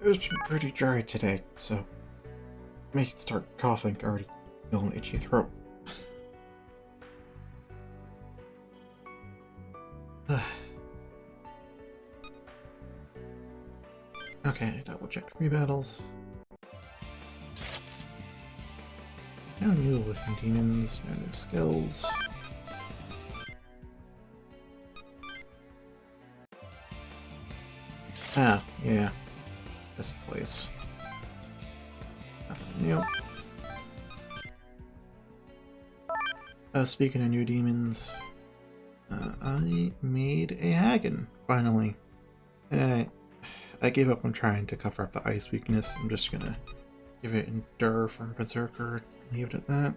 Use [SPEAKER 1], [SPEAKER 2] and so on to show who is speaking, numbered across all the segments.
[SPEAKER 1] It's been pretty dry today, so make it start coughing. Already feel an itchy throat. Okay, double check 3 battles. No new looking demons, no new skills. Ah, yeah. This place. Nothing new. Speaking of new demons, I made a Hagen, finally. I gave up on trying to cover up the ice weakness. I'm just gonna give it Endure from Berserker, leave it at that.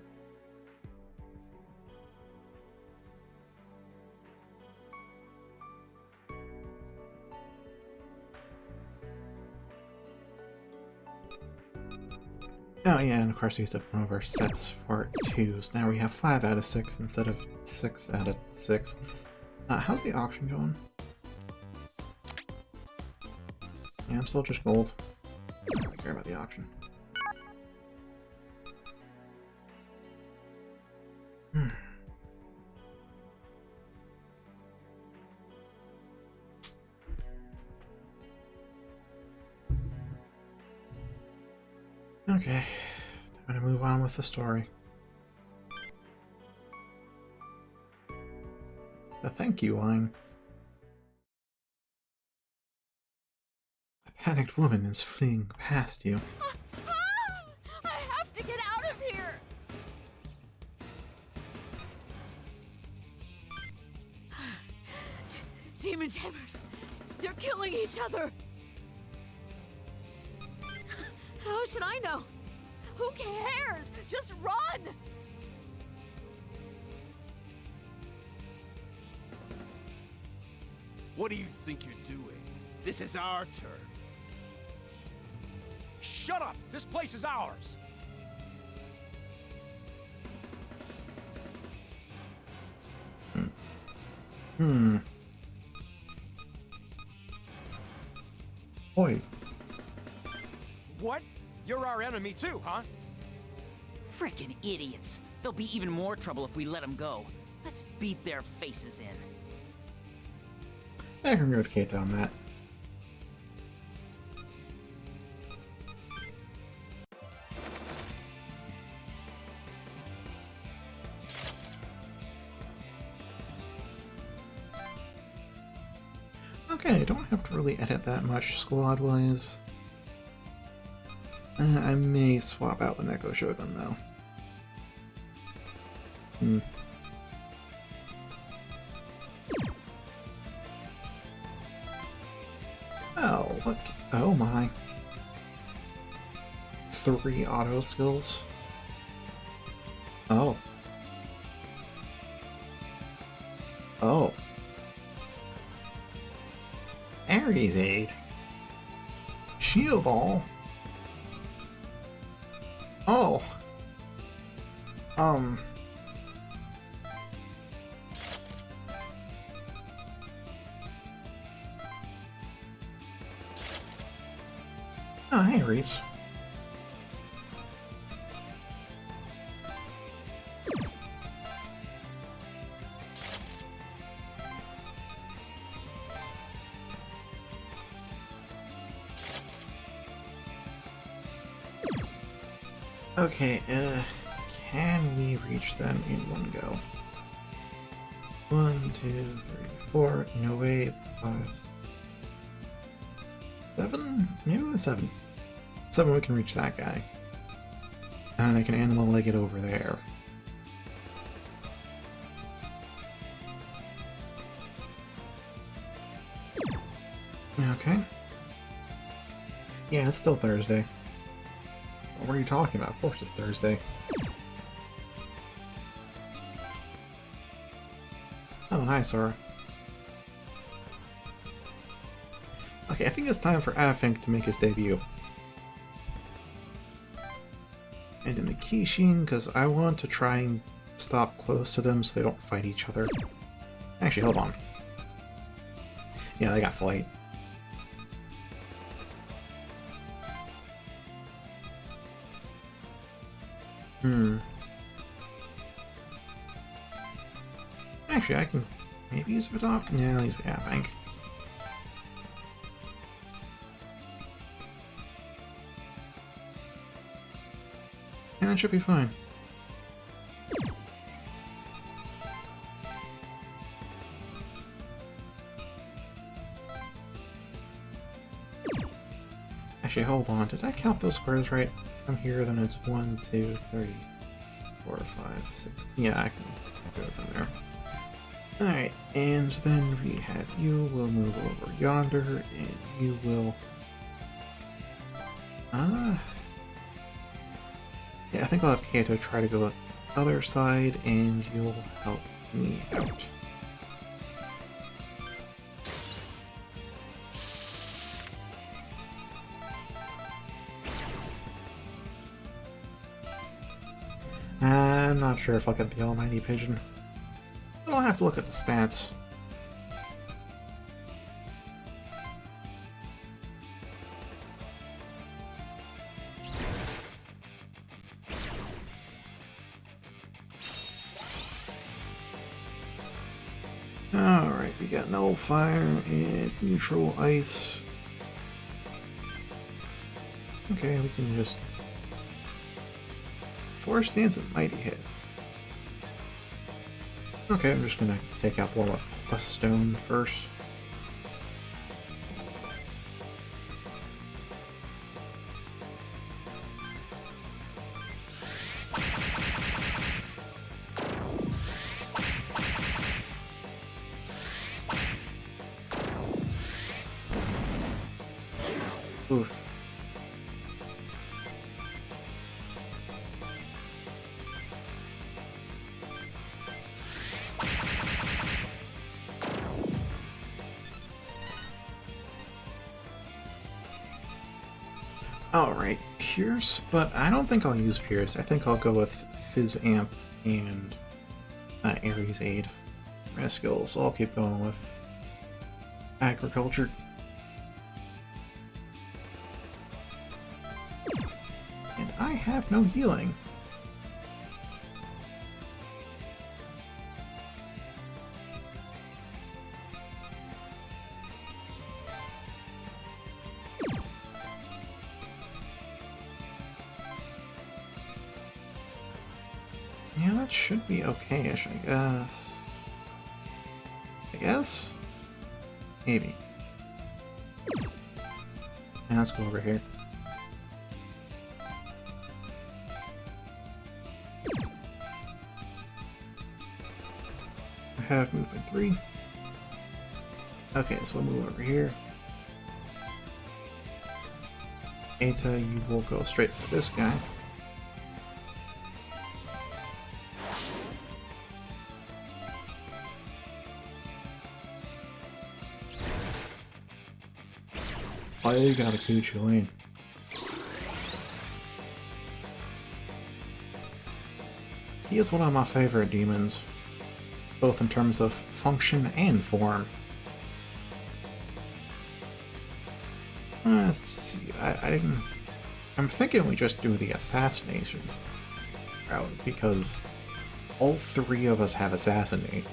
[SPEAKER 1] Oh yeah, and of course we used up one of our sets for 2s. Now we have 5 out of 6 instead of 6 out of 6. How's the auction going? Yeah, I'm still just gold. I don't really care about the auction. Okay, time to move on with the story. A thank you line. A panicked woman is fleeing past you.
[SPEAKER 2] I have to get out of here! Demon Tamers! They're killing each other! How should I know? Who cares? Just run!
[SPEAKER 3] What do you think you're doing? This is our turf. Shut up! This place is ours!
[SPEAKER 1] Oi.
[SPEAKER 3] What? You're our enemy too, huh?
[SPEAKER 4] Frickin' idiots. They'll be even more trouble if we let them go. Let's beat their faces in.
[SPEAKER 1] I can agree with Kate on that. Okay, I don't have to really edit that much squad-wise. I may swap out the Neko Shogun, though. Oh, look. Oh my. 3 auto skills. Oh. Oh. Ares Aid. Shield All. Oh. Oh, hey, Reese. Okay, can we reach them in one go? 1, 2, 3, 4, no way, 5, 7? Maybe 7. 7 we can reach that guy. And I can animal leg it over there. Okay. Yeah, it's still Thursday. What are you talking about? Of course it's Thursday. Oh, hi, Sora. Okay, I think it's time for Afink to make his debut. And in the Kishin, because I want to try and stop close to them so they don't fight each other. Actually, hold on. Yeah, they got flight. Hmm. Actually, I can maybe use adopt. Yeah, I'll use the app bank. Yeah, that should be fine. Actually, hold on. Did I count those squares right? From here, then it's 1, 2, 3, 4, 5, 6. Yeah, I can do it from there. Alright, and then we have you will move over yonder, and you will... yeah, I think I'll have Kato try to go the other side, and you'll help me out. I'm not sure if I'll get the Almighty Pigeon. But I'll have to look at the stats. Alright, we got null fire and neutral ice. Okay, we can just force dance and mighty hit. Okay, I'm just gonna take out the one with plus stone first. Oof. Alright, Pierce, but I don't think I'll use Pierce. I think I'll go with Fizz Amp and Ares Aid. My skills, so I'll keep going with Agriculture. And I have no healing. Yeah, that should be okay-ish, I guess. Maybe. Yeah, let's go over here. I have movement 3. Okay, so we'll move over here. Eta, you will go straight for this guy. I got a Kuchu lane. He is one of my favorite demons, both in terms of function and form. Let's see, I'm thinking we just do the assassination route, because all 3 of us have assassinate.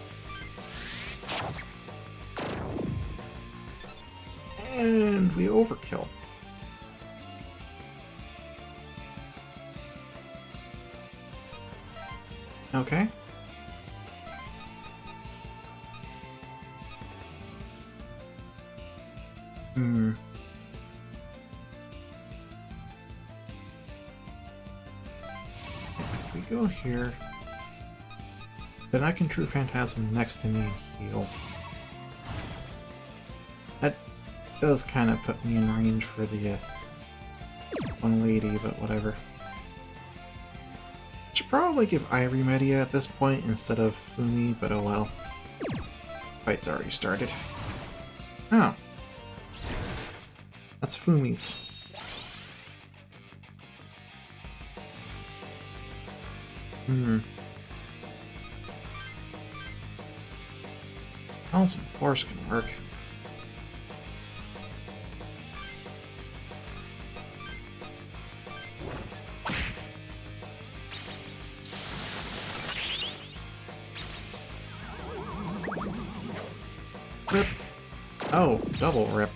[SPEAKER 1] And we overkill. Okay. If we go here, then I can True Phantasm next to me and heal. That does kind of put me in range for the one lady, but whatever. Should probably give Irie Media at this point instead of Fumi, but oh well. Fight's already started. Oh. That's Fumi's. Well, some force can work. Rip. Oh, double rip.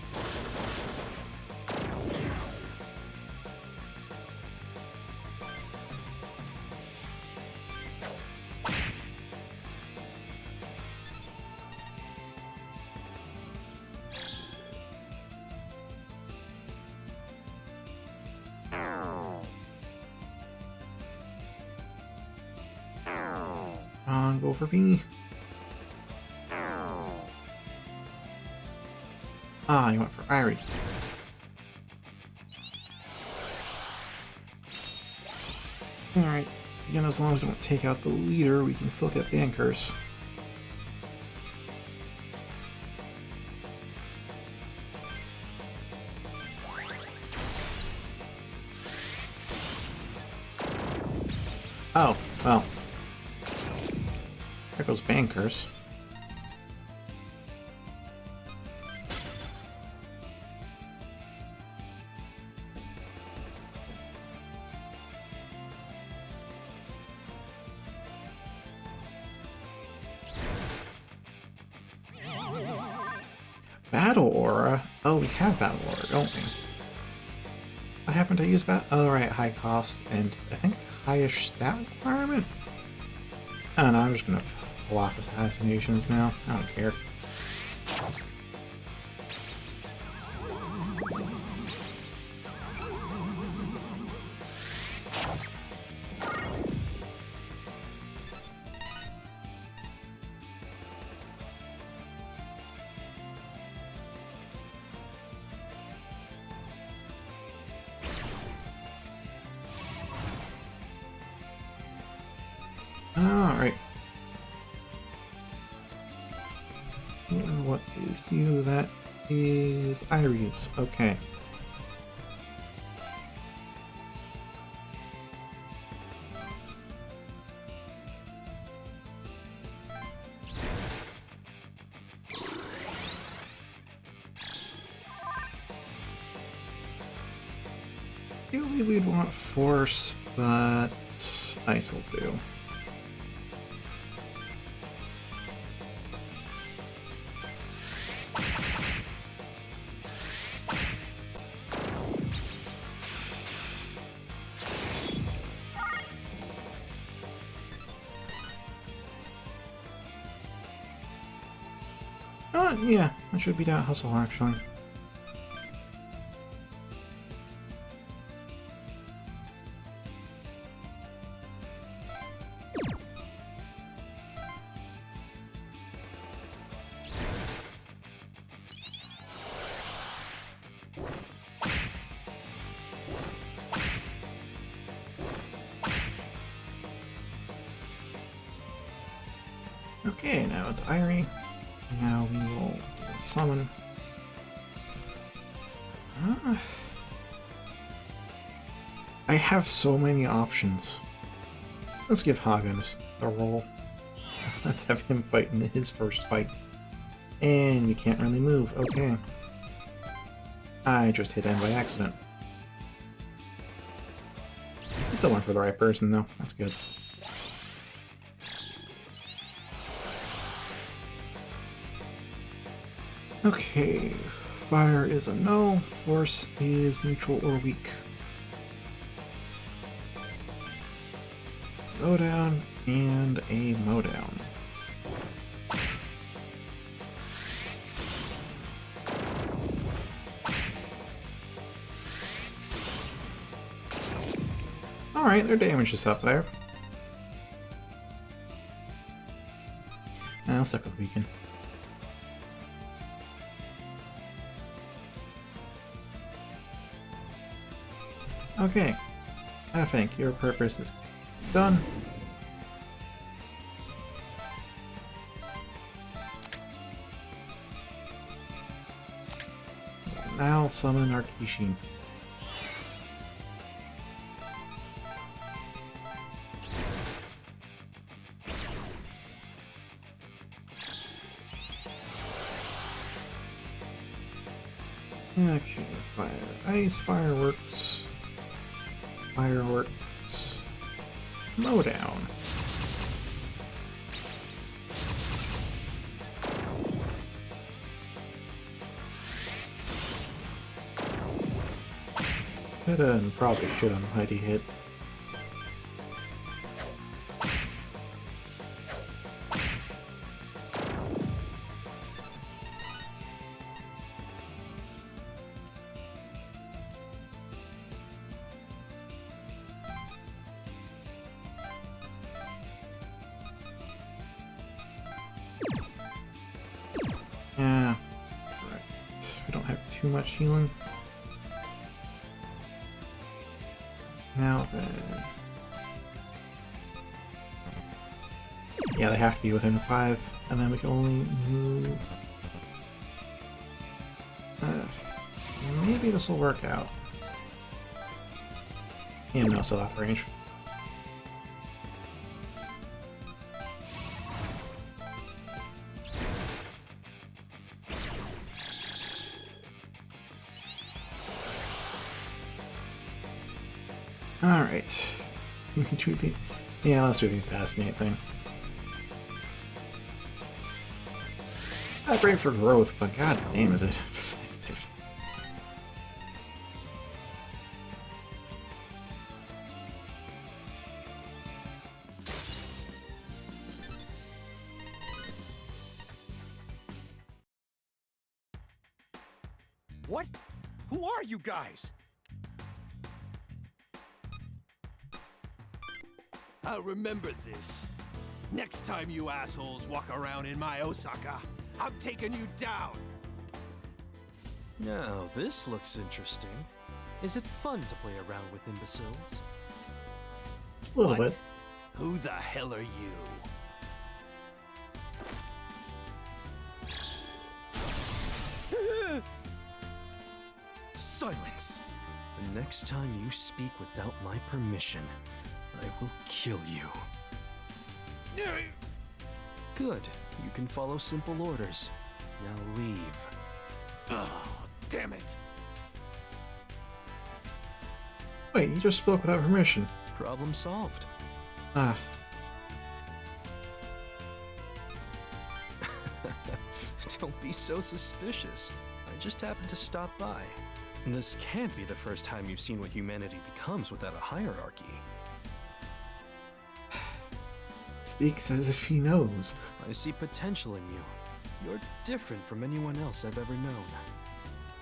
[SPEAKER 1] On, go for me. Ah, you went for Irie. Alright, again, as long as we don't take out the leader, we can still get bankers. Oh, well. There goes bankers. Battle Aura? Oh, we have Battle Aura, don't we? What happened to use Battle? Oh, right, high cost and I think highest stat requirement? I don't know, I'm just gonna block assassinations now. I don't care. Alright. What is you? That is Irie's. Okay. Ideally we'd want Force, but Ice will do. Yeah, that should beat out Hustle, actually. Okay, now it's Irie. Now we will do a summon. I have so many options. Let's give Hagen a roll. Let's have him fight in his first fight. And you can't really move. Okay. I just hit end by accident. I still went for the right person though. That's good. Okay, fire is a no, force is neutral or weak. Lowdown and a mowdown. Alright, their damage is up there. I'll stick with weaken. Okay, I think your purpose is done. Now summon our Kishin. Okay, fire, ice, fireworks. Fireworks. Mowdown. Coulda and probably should on Mighty Hit. Yeah, right. We don't have too much healing. Now then... Yeah, they have to be within 5, and then we can only move... maybe this will work out. Yeah, no, still out of range. Alright. Yeah, let's do the assassinate thing. Not great for growth, but god damn is it effective.
[SPEAKER 3] What? Who are you guys? I'll remember this. Next time you assholes walk around in my Osaka, I'm taking you down.
[SPEAKER 5] Now, this looks interesting. Is it fun to play around with imbeciles?
[SPEAKER 1] A little
[SPEAKER 3] What?
[SPEAKER 1] bit.
[SPEAKER 3] Who the hell are you?
[SPEAKER 5] Silence! The next time you speak without my permission, I will kill you. Good. You can follow simple orders. Now leave.
[SPEAKER 3] Oh, damn it.
[SPEAKER 1] Wait, you just spoke without permission.
[SPEAKER 5] Problem solved.
[SPEAKER 1] Ah,
[SPEAKER 5] Don't be so suspicious. I just happened to stop by. And this can't be the first time you've seen what humanity becomes without a hierarchy.
[SPEAKER 1] speaks as if he knows.
[SPEAKER 5] I see potential in you. You're different from anyone else I've ever known.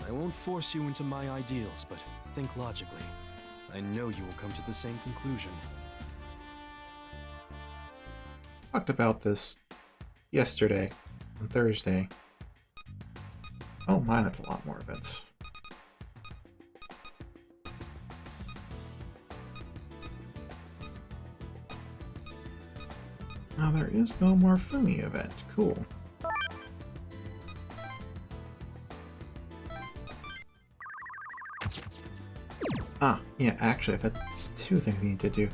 [SPEAKER 5] I won't force you into my ideals, but think logically. I know you will come to the same conclusion.
[SPEAKER 1] Talked about this yesterday, on Thursday. Oh my, that's a lot more events. Now there is no more Fumi event. Cool. Ah, yeah, actually, that's two things I need to do.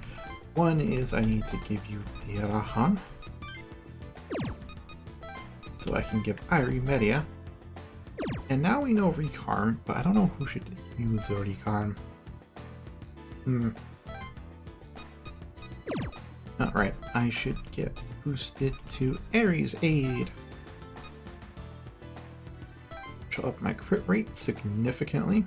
[SPEAKER 1] One is I need to give you Dirahan, so I can give Irie Media. And now we know Recarm, but I don't know who should use Recarm. Alright, I should get boosted to Ares Aid. Which will up my crit rate significantly.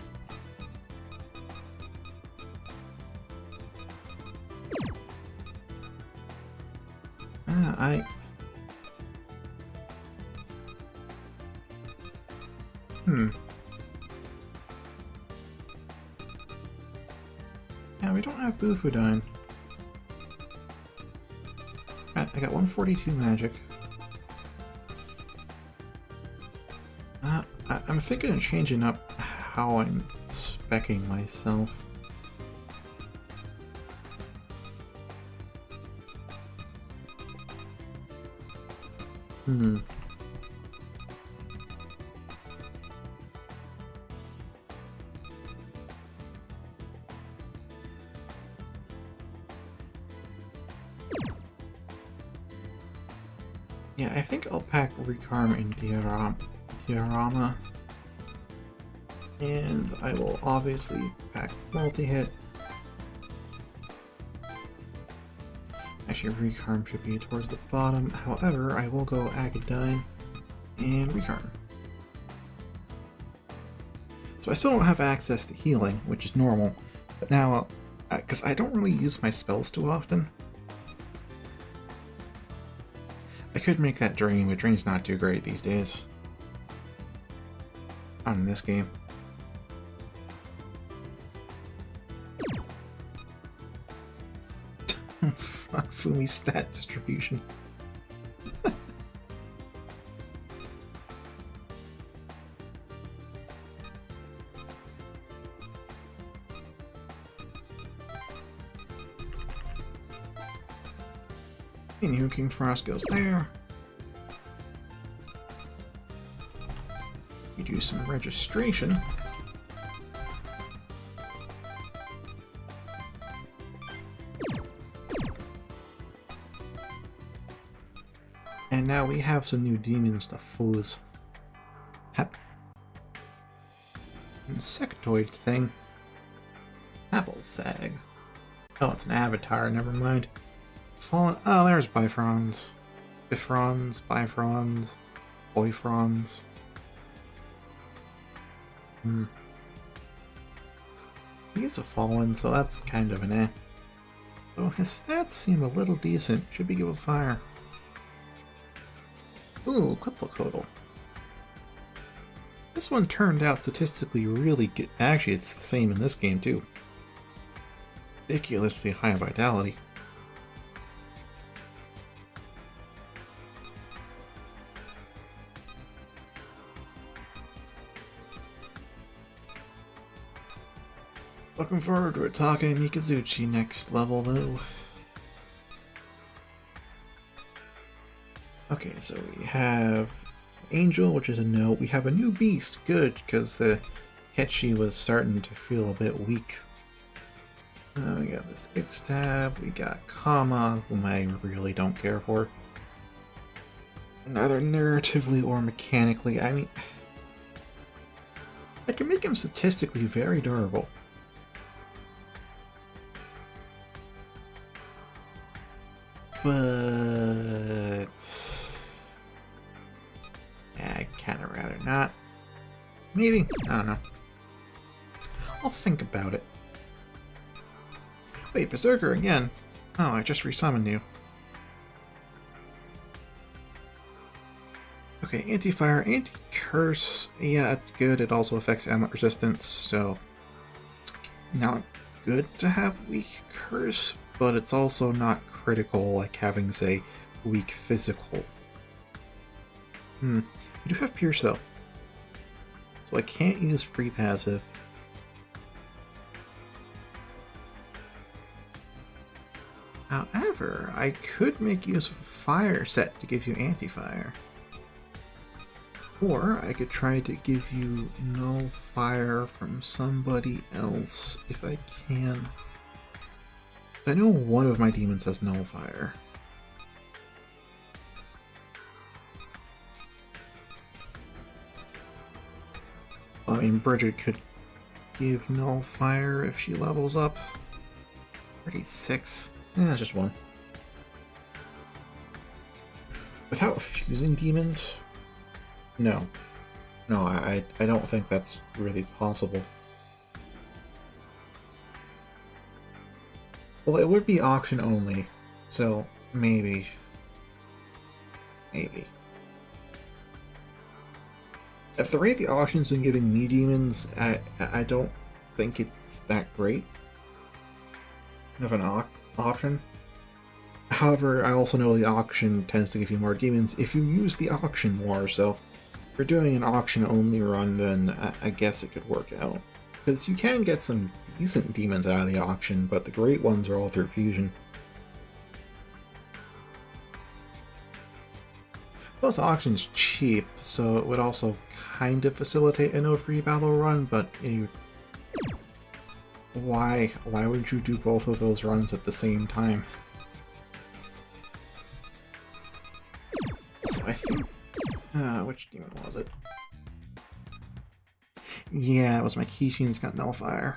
[SPEAKER 1] Yeah, we don't have Bufudine. I got 142 magic. I'm thinking of changing up how I'm speccing myself. Yeah, I think I'll pack Recarm and Diorama. And I will obviously pack multi-hit. Actually, Recarm should be towards the bottom. However, I will go Agadine and Recarm. So I still don't have access to healing, which is normal, But now, because I don't really use my spells too often, I could make that Drain, but Drain's not too great these days. Not in this game. Fumi stat distribution. And King Frost goes there. We do some registration. And now we have some new demons to fools. Hep. Insectoid thing. Apple Sag. Oh, it's an avatar, never mind. Fallen. Oh, there's Bifrons. Bifrons, Bifrons, Boyfrons. He's a Fallen, so that's kind of an eh. Though his stats seem a little decent. Should be given fire. Ooh, Quetzalcoatl. This one turned out statistically really good. Actually, it's the same in this game, too. Ridiculously high vitality. Looking forward to Atake Mikazuchi next level, though. Okay, so we have Angel, which is a no. We have a new beast, good, because the Ketchi was starting to feel a bit weak. We got this Ixtab, we got Kama, whom I really don't care for. Neither narratively or mechanically, I mean... I can make him statistically very durable. But... yeah, I'd kind of rather not. Maybe? I don't know. I'll think about it. Wait, Berserker again? Oh, I just resummoned you. Okay, anti-fire, anti-curse. Yeah, it's good. It also affects amulet resistance, so... it's not good to have weak curse, but it's also not critical like having, say, weak physical. We do have Pierce, though. So I can't use free passive. However, I could make use of a fire set to give you anti-fire. Or I could try to give you no fire from somebody else if I can. I know one of my demons has no fire. I mean, Bridget could give null fire if she levels up. 36. Yeah, just one. Without fusing demons? No. No, I don't think that's really possible. Well, it would be auction only, so maybe. Maybe. At the rate the auction's been giving me demons, I don't think it's that great of an option. However, I also know the auction tends to give you more demons if you use the auction more, so if you're doing an auction only run, then I guess it could work out. Because you can get some decent demons out of the auction, but the great ones are all through fusion. Plus, auction's cheap, so it would also kind of facilitate a no-free battle run, but why would you do both of those runs at the same time? So I think... which demon was it? Yeah, it was my Kishin's got Nullfire.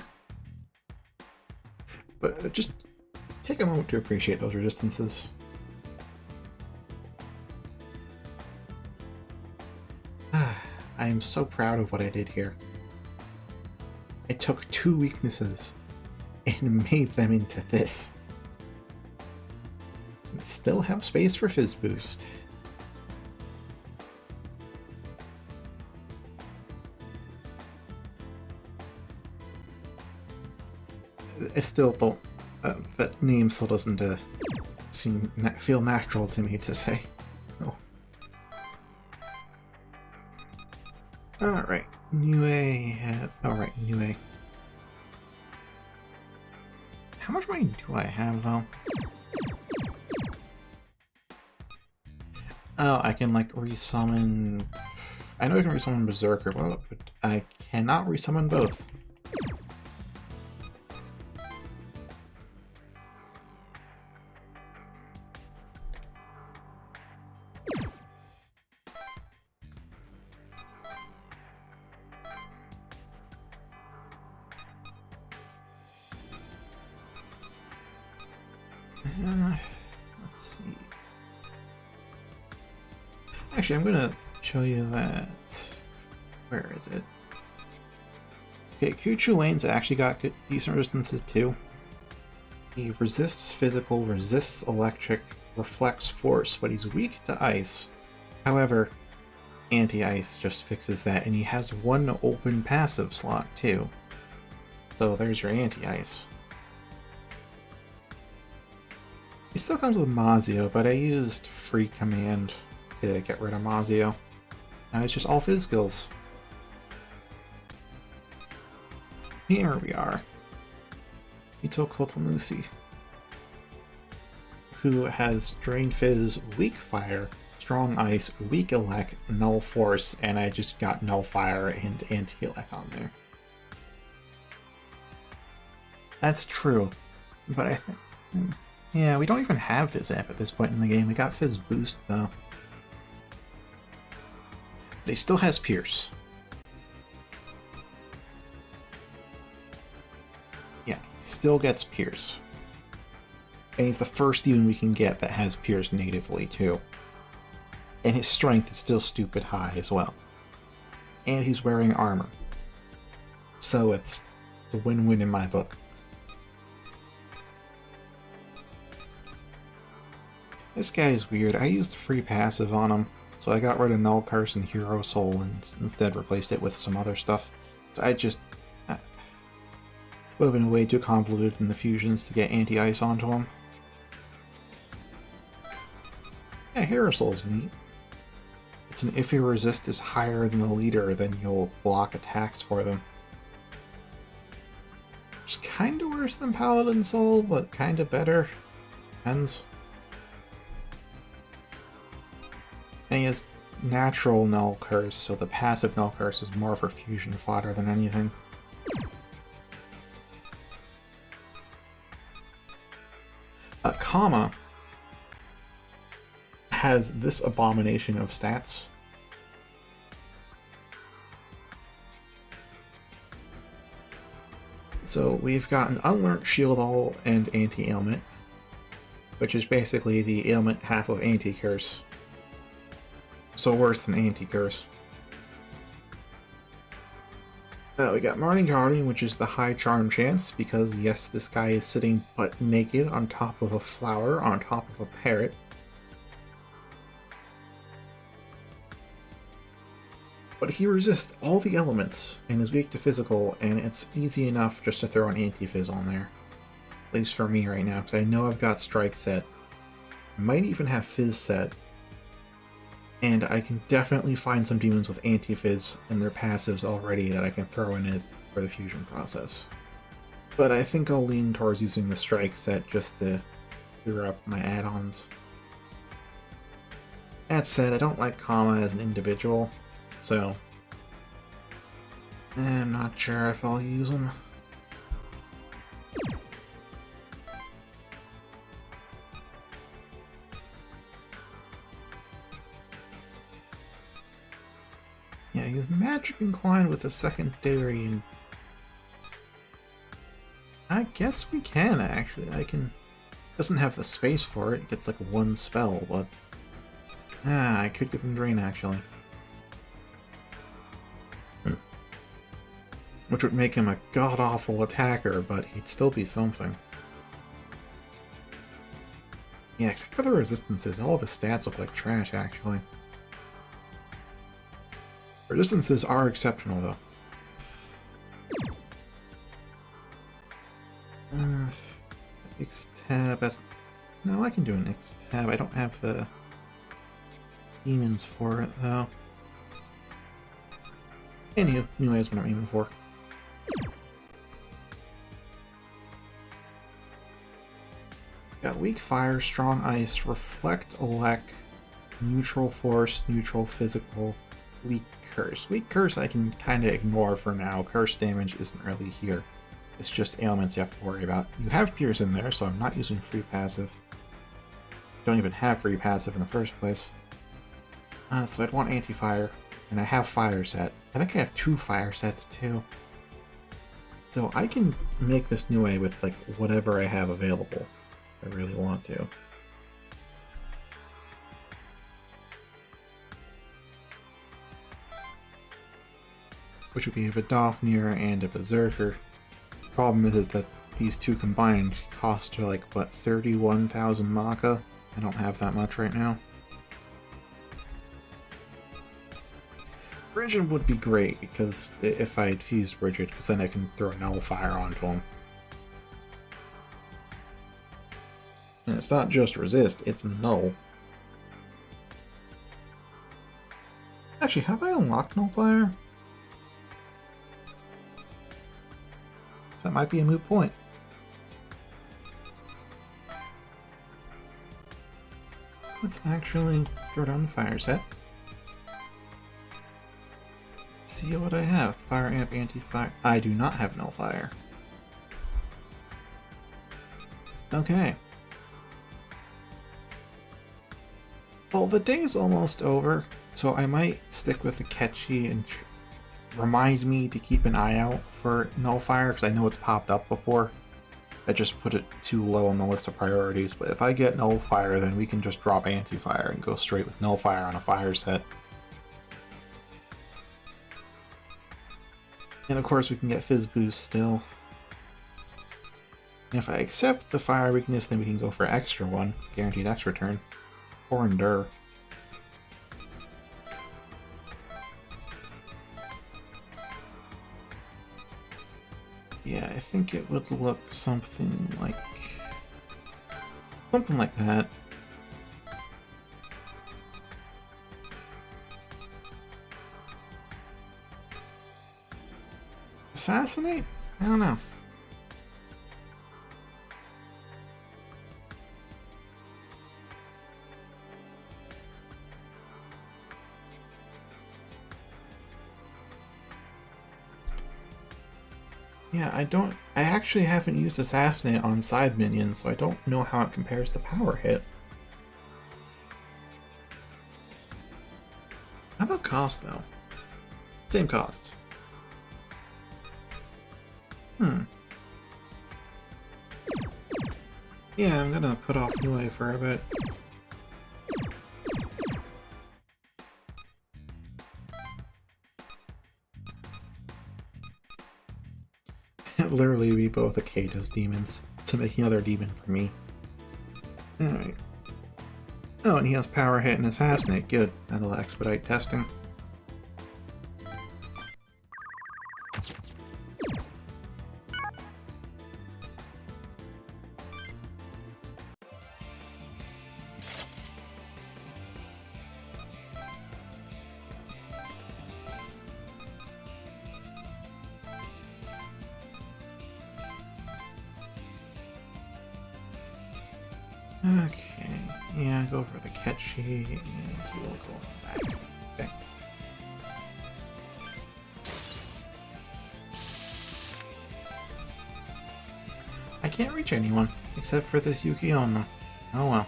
[SPEAKER 1] But just take a moment to appreciate those resistances. I am so proud of what I did here. I took 2 weaknesses and made them into this. And still have space for Fizz Boost. I still don't. That name still doesn't feel natural to me to say. Oh. Alright, New A. Alright, New A. How much money do I have, though? Oh, I can, like, resummon... I know I can resummon Berserker, but I cannot resummon both. Let's see. Actually, I'm gonna show you that. Where is it? Okay, Kuchu Lane's actually got good, decent resistances too. He resists physical, resists electric, reflects force, but he's weak to ice. However, anti-ice just fixes that, and he has one open passive slot too. So there's your anti-ice. He still comes with Mazio, but I used Free Command to get rid of Mazio. Now it's just all Fizz skills. Here we are. Ito Kotomusi, who has Drain Fizz, Weak Fire, Strong Ice, Weak Elec, Null Force, and I just got Null Fire and Anti-Elec on there. That's true, but I think... yeah, we don't even have Fizz Amp at this point in the game. We got Fizz Boost, though. But he still has Pierce. Yeah, he still gets Pierce. And he's the first demon we can get that has Pierce natively, too. And his strength is still stupid high as well. And he's wearing armor. So it's a win-win in my book. This guy is weird. I used free passive on him, so I got rid of Null Curse and Hero Soul and instead replaced it with some other stuff. So I just... would have been way too convoluted in the fusions to get anti-ice onto him. Yeah, Hero Soul's neat. It's an if your resist is higher than the leader, then you'll block attacks for them. It's kinda worse than Paladin Soul, but kinda better. Depends. And he has natural Null Curse, so the passive Null Curse is more for fusion fodder than anything. Kama has this abomination of stats. So we've got an Unlearned Shield All and Anti-Ailment, which is basically the ailment half of Anti-Curse. So worse than Anti-Curse. We got Marnie Guardian, which is the high charm chance, because yes, this guy is sitting butt naked on top of a flower, on top of a parrot. But he resists all the elements, and is weak to physical, and it's easy enough just to throw an Anti-Fizz on there. At least for me right now, because I know I've got Strike set. I might even have Fizz set. And I can definitely find some demons with Anti-Fizz and their passives already that I can throw in it for the fusion process. But I think I'll lean towards using the Strike set just to clear up my add-ons. That said, I don't like Kama as an individual, so I'm not sure if I'll use him. Yeah, he's magic inclined with a secondary, and I guess we can actually. Doesn't have the space for it. It gets like one spell, but I could give him Drain actually. which would make him a god-awful attacker, but he'd still be something. Yeah, except for the resistances, all of his stats look like trash, actually. Resistances are exceptional, though. X-tab, that's... No, I can do an X-tab. I don't have the demons for it, though. Anyway, is what I'm aiming for. Got weak fire, strong ice, reflect, elect, neutral force, neutral physical, weak curse. Weak curse I can kind of ignore for now. Curse damage isn't really here. It's just ailments you have to worry about. You have Pierce in there, so I'm not using free passive. Don't even have free passive in the first place. So I'd want anti-fire, and I have fire set. I think I have 2 fire sets too. So I can make this new A with like whatever I have available. I really want to. Which would be a Vidofnir and a Berserker. Problem is that these two combined cost her like, what, 31,000 Maka? I don't have that much right now. Bridget would be great, because if I had fused Bridget, because then I can throw a Nullifier onto him. And it's not just resist, it's null. Actually, have I unlocked Nullifier? That might be a moot point. Let's actually throw down the fire set. See what I have. Fire amp, anti-fire. I do not have Nullifier. Okay. Well, the day is almost over, so I might stick with the Ketchi and remind me to keep an eye out for Nullifier, because I know it's popped up before. I just put it too low on the list of priorities, but if I get Nullifier, then we can just drop Anti-Fire and go straight with Nullifier on a fire set. And of course we can get Fizz Boost still. And if I accept the fire weakness, then we can go for extra one, guaranteed extra turn, or Endure. Yeah, I think it would look something like that. Assassinate? I don't know. Yeah, I actually haven't used Assassinate on side minions, so I don't know how it compares to Power Hit. How about cost, though? Same cost. Yeah, I'm gonna put off Nue for a bit. Literally, we both Akatos demons to make another demon for me. Alright. Oh, and he has Power Hit and Assassinate. Good. That'll expedite testing. Okay, yeah, go for the Ketchi, and you will go back. Okay. I can't reach anyone, except for this Yuki-Onna. Oh well.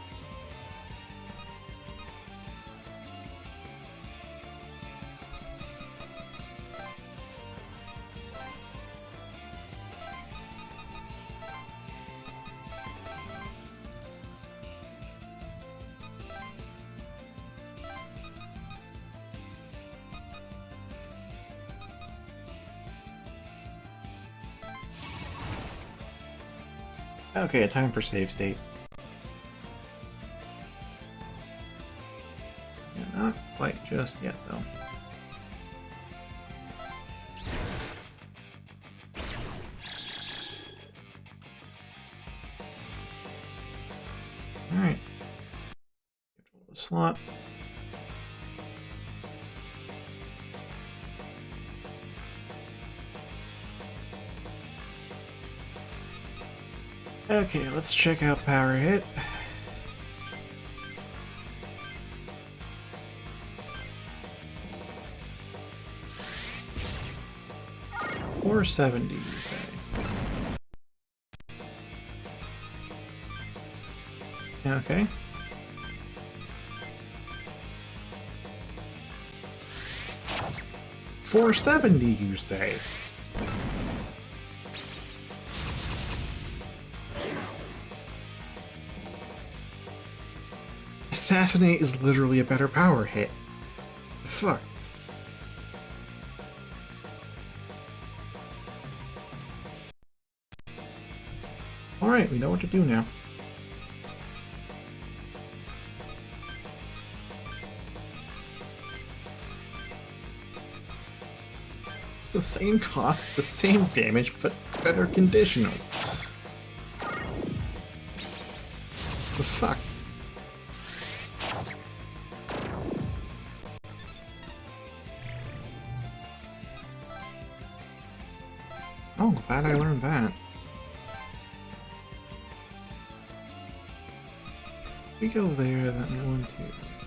[SPEAKER 1] Okay, time for save state. Yeah, not quite just yet, though. Alright. Control the slot. Okay, let's check out power hit. 470, you say? Okay. $470, you say? Assassinate is literally a better power hit. Fuck. Alright, we know what to do now. The same cost, the same damage, but better conditionals. The fuck? Oh, glad I learned that. If we go there, then 1,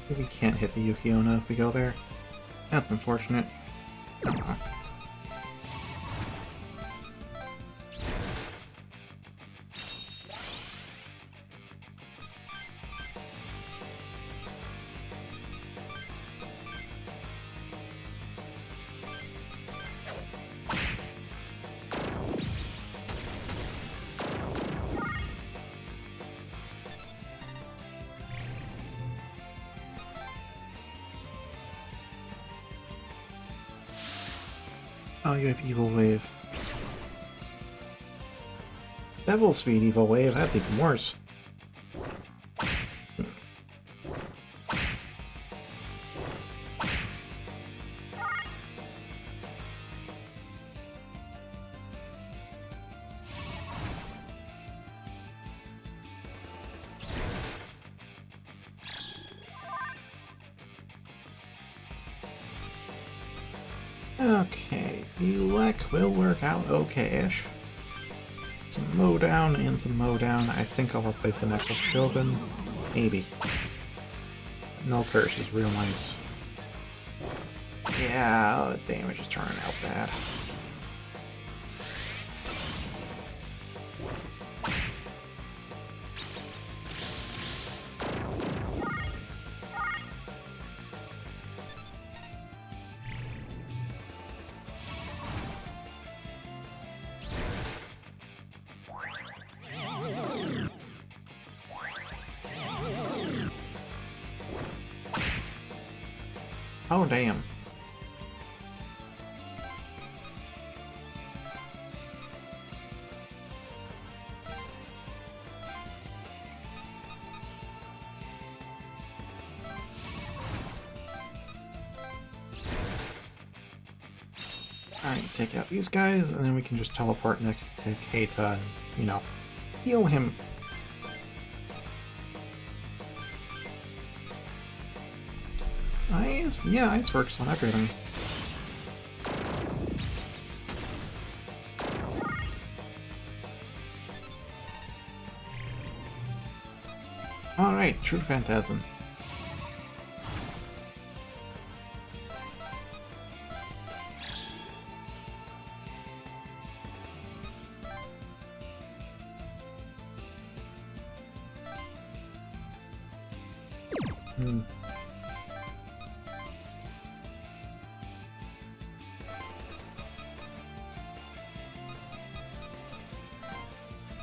[SPEAKER 1] 2. We can't hit the Yuki-onna if we go there. That's unfortunate. Oh, well. Oh, you have Evil Wave. Devil Speed Evil Wave, that's even worse. Okay, Elec will work out okay-ish. Some Mowdown and some Mowdown. I think I'll replace the Necklace Shogun. Maybe. No Curse is real nice. Yeah, the damage is turning out bad. Oh, damn. Alright, take out these guys, and then we can just teleport next to Keita and, you know, heal him. Ice? Yeah, ice works on everything. Alright, True Phantasm.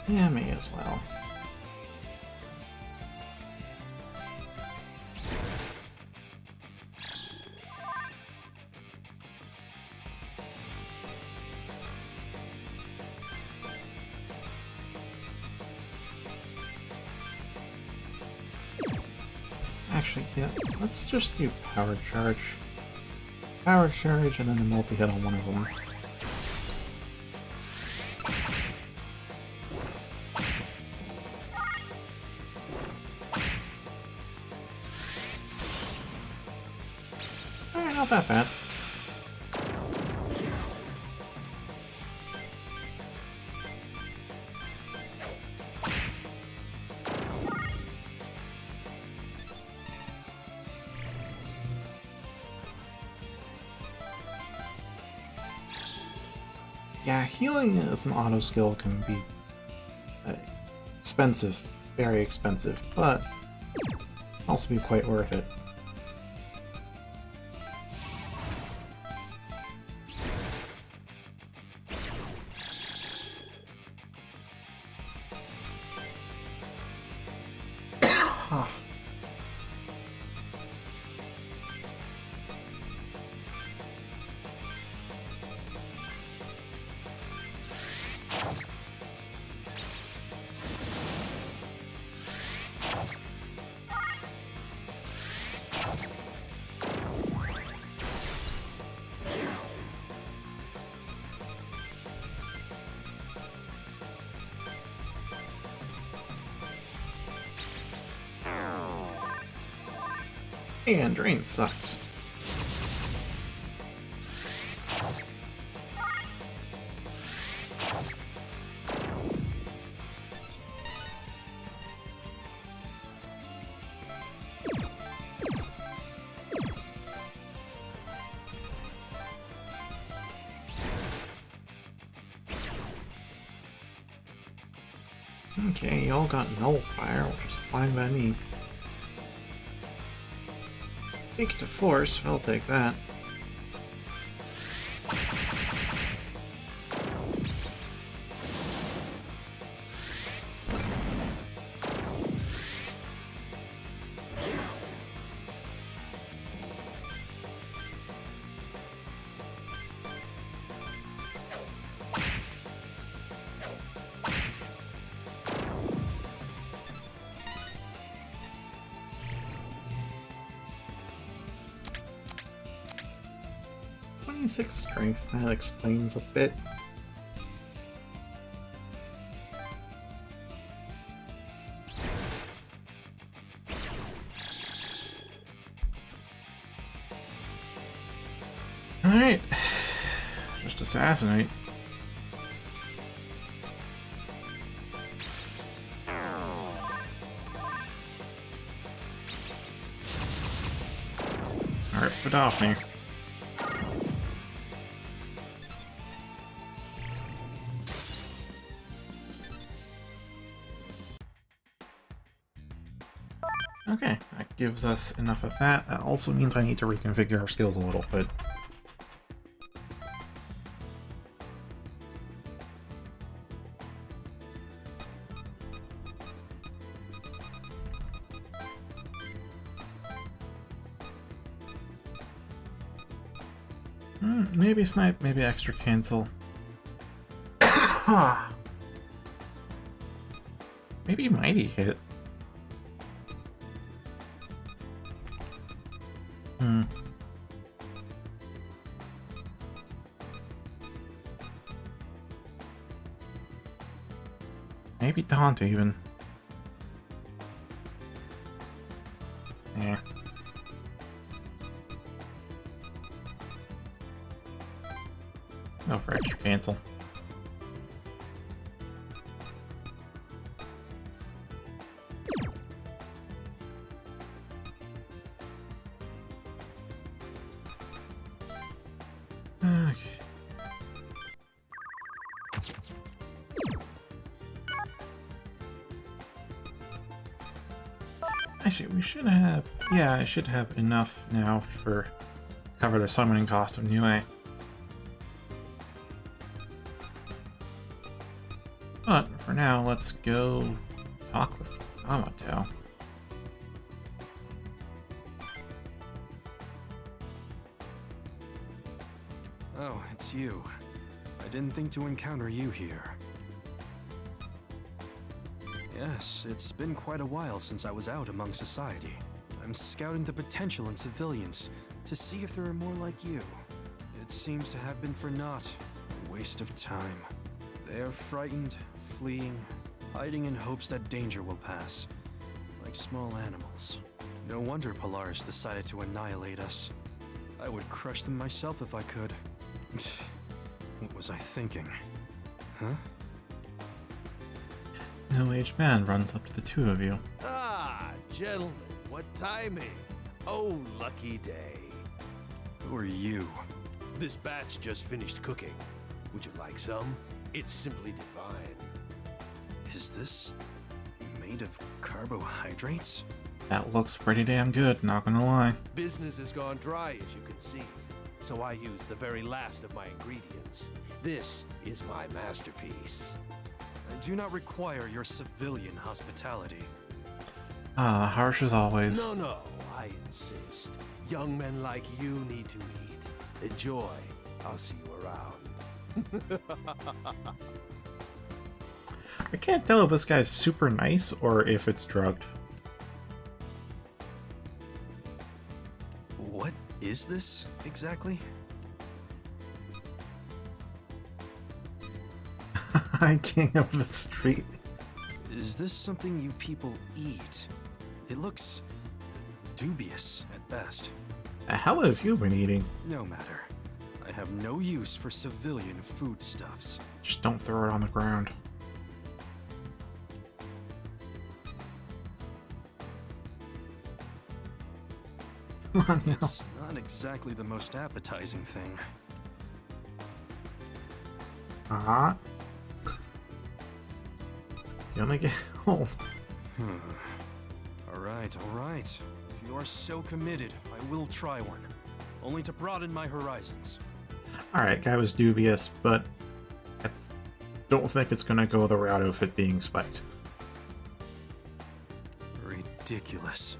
[SPEAKER 1] Yeah, may as well. Actually, yeah, let's just do power charge. Power charge and then a multi-hit on one of them. Alright, not that bad. Yeah, healing as an auto skill can be expensive, very expensive, but also be quite worth it. And Drain sucks. Okay, y'all got Nullifier, which is fine by me. Weak to Force, I'll take that. Six strength, that explains a bit. Alright, just assassinate. Alright, put off me. Okay, that gives us enough of that. That also means I need to reconfigure our skills a little bit. Maybe snipe, maybe extra cancel. Maybe mighty hit. Maybe taunt even. Yeah. No for extra cancel. Okay. Actually, we should have... Yeah, I should have enough now for cover the summoning cost of Niue. But for now, let's go talk with Amato.
[SPEAKER 5] Oh, it's you. I didn't think to encounter you here. Yes, it's been quite a while since I was out among society. I'm scouting the potential in civilians to see if there are more like you. It seems to have been for naught. A waste of time. They are frightened, fleeing, hiding in hopes that danger will pass. Like small animals. No wonder Polaris decided to annihilate us. I would crush them myself if I could. What was I thinking? Huh?
[SPEAKER 1] A middle-aged man runs up to the two of you.
[SPEAKER 3] Ah, gentlemen, what timing. Oh, lucky day.
[SPEAKER 5] Who are you?
[SPEAKER 3] This batch just finished cooking. Would you like some? It's simply divine.
[SPEAKER 5] Is this made of carbohydrates?
[SPEAKER 1] That looks pretty damn good, not gonna lie.
[SPEAKER 3] Business has gone dry, as you can see, so I use the very last of my ingredients. This is my masterpiece.
[SPEAKER 5] I do not require your civilian hospitality.
[SPEAKER 1] Ah, harsh as always.
[SPEAKER 3] No, I insist. Young men like you need to eat. Enjoy. I'll see you around.
[SPEAKER 1] I can't tell if this guy's super nice or if it's drugged.
[SPEAKER 5] What is this exactly?
[SPEAKER 1] High King of the Street.
[SPEAKER 5] Is this something you people eat? It looks dubious at best.
[SPEAKER 1] The hell have you been eating?
[SPEAKER 5] No matter. I have no use for civilian foodstuffs.
[SPEAKER 1] Just don't throw it on the ground. Come on, now.
[SPEAKER 5] It's not exactly the most appetizing thing.
[SPEAKER 1] Ah. You only get home.
[SPEAKER 5] Alright. If you are so committed, I will try one. Only to broaden my horizons.
[SPEAKER 1] Alright, guy was dubious, but I don't think it's gonna go the route of it being spiked.
[SPEAKER 5] Ridiculous.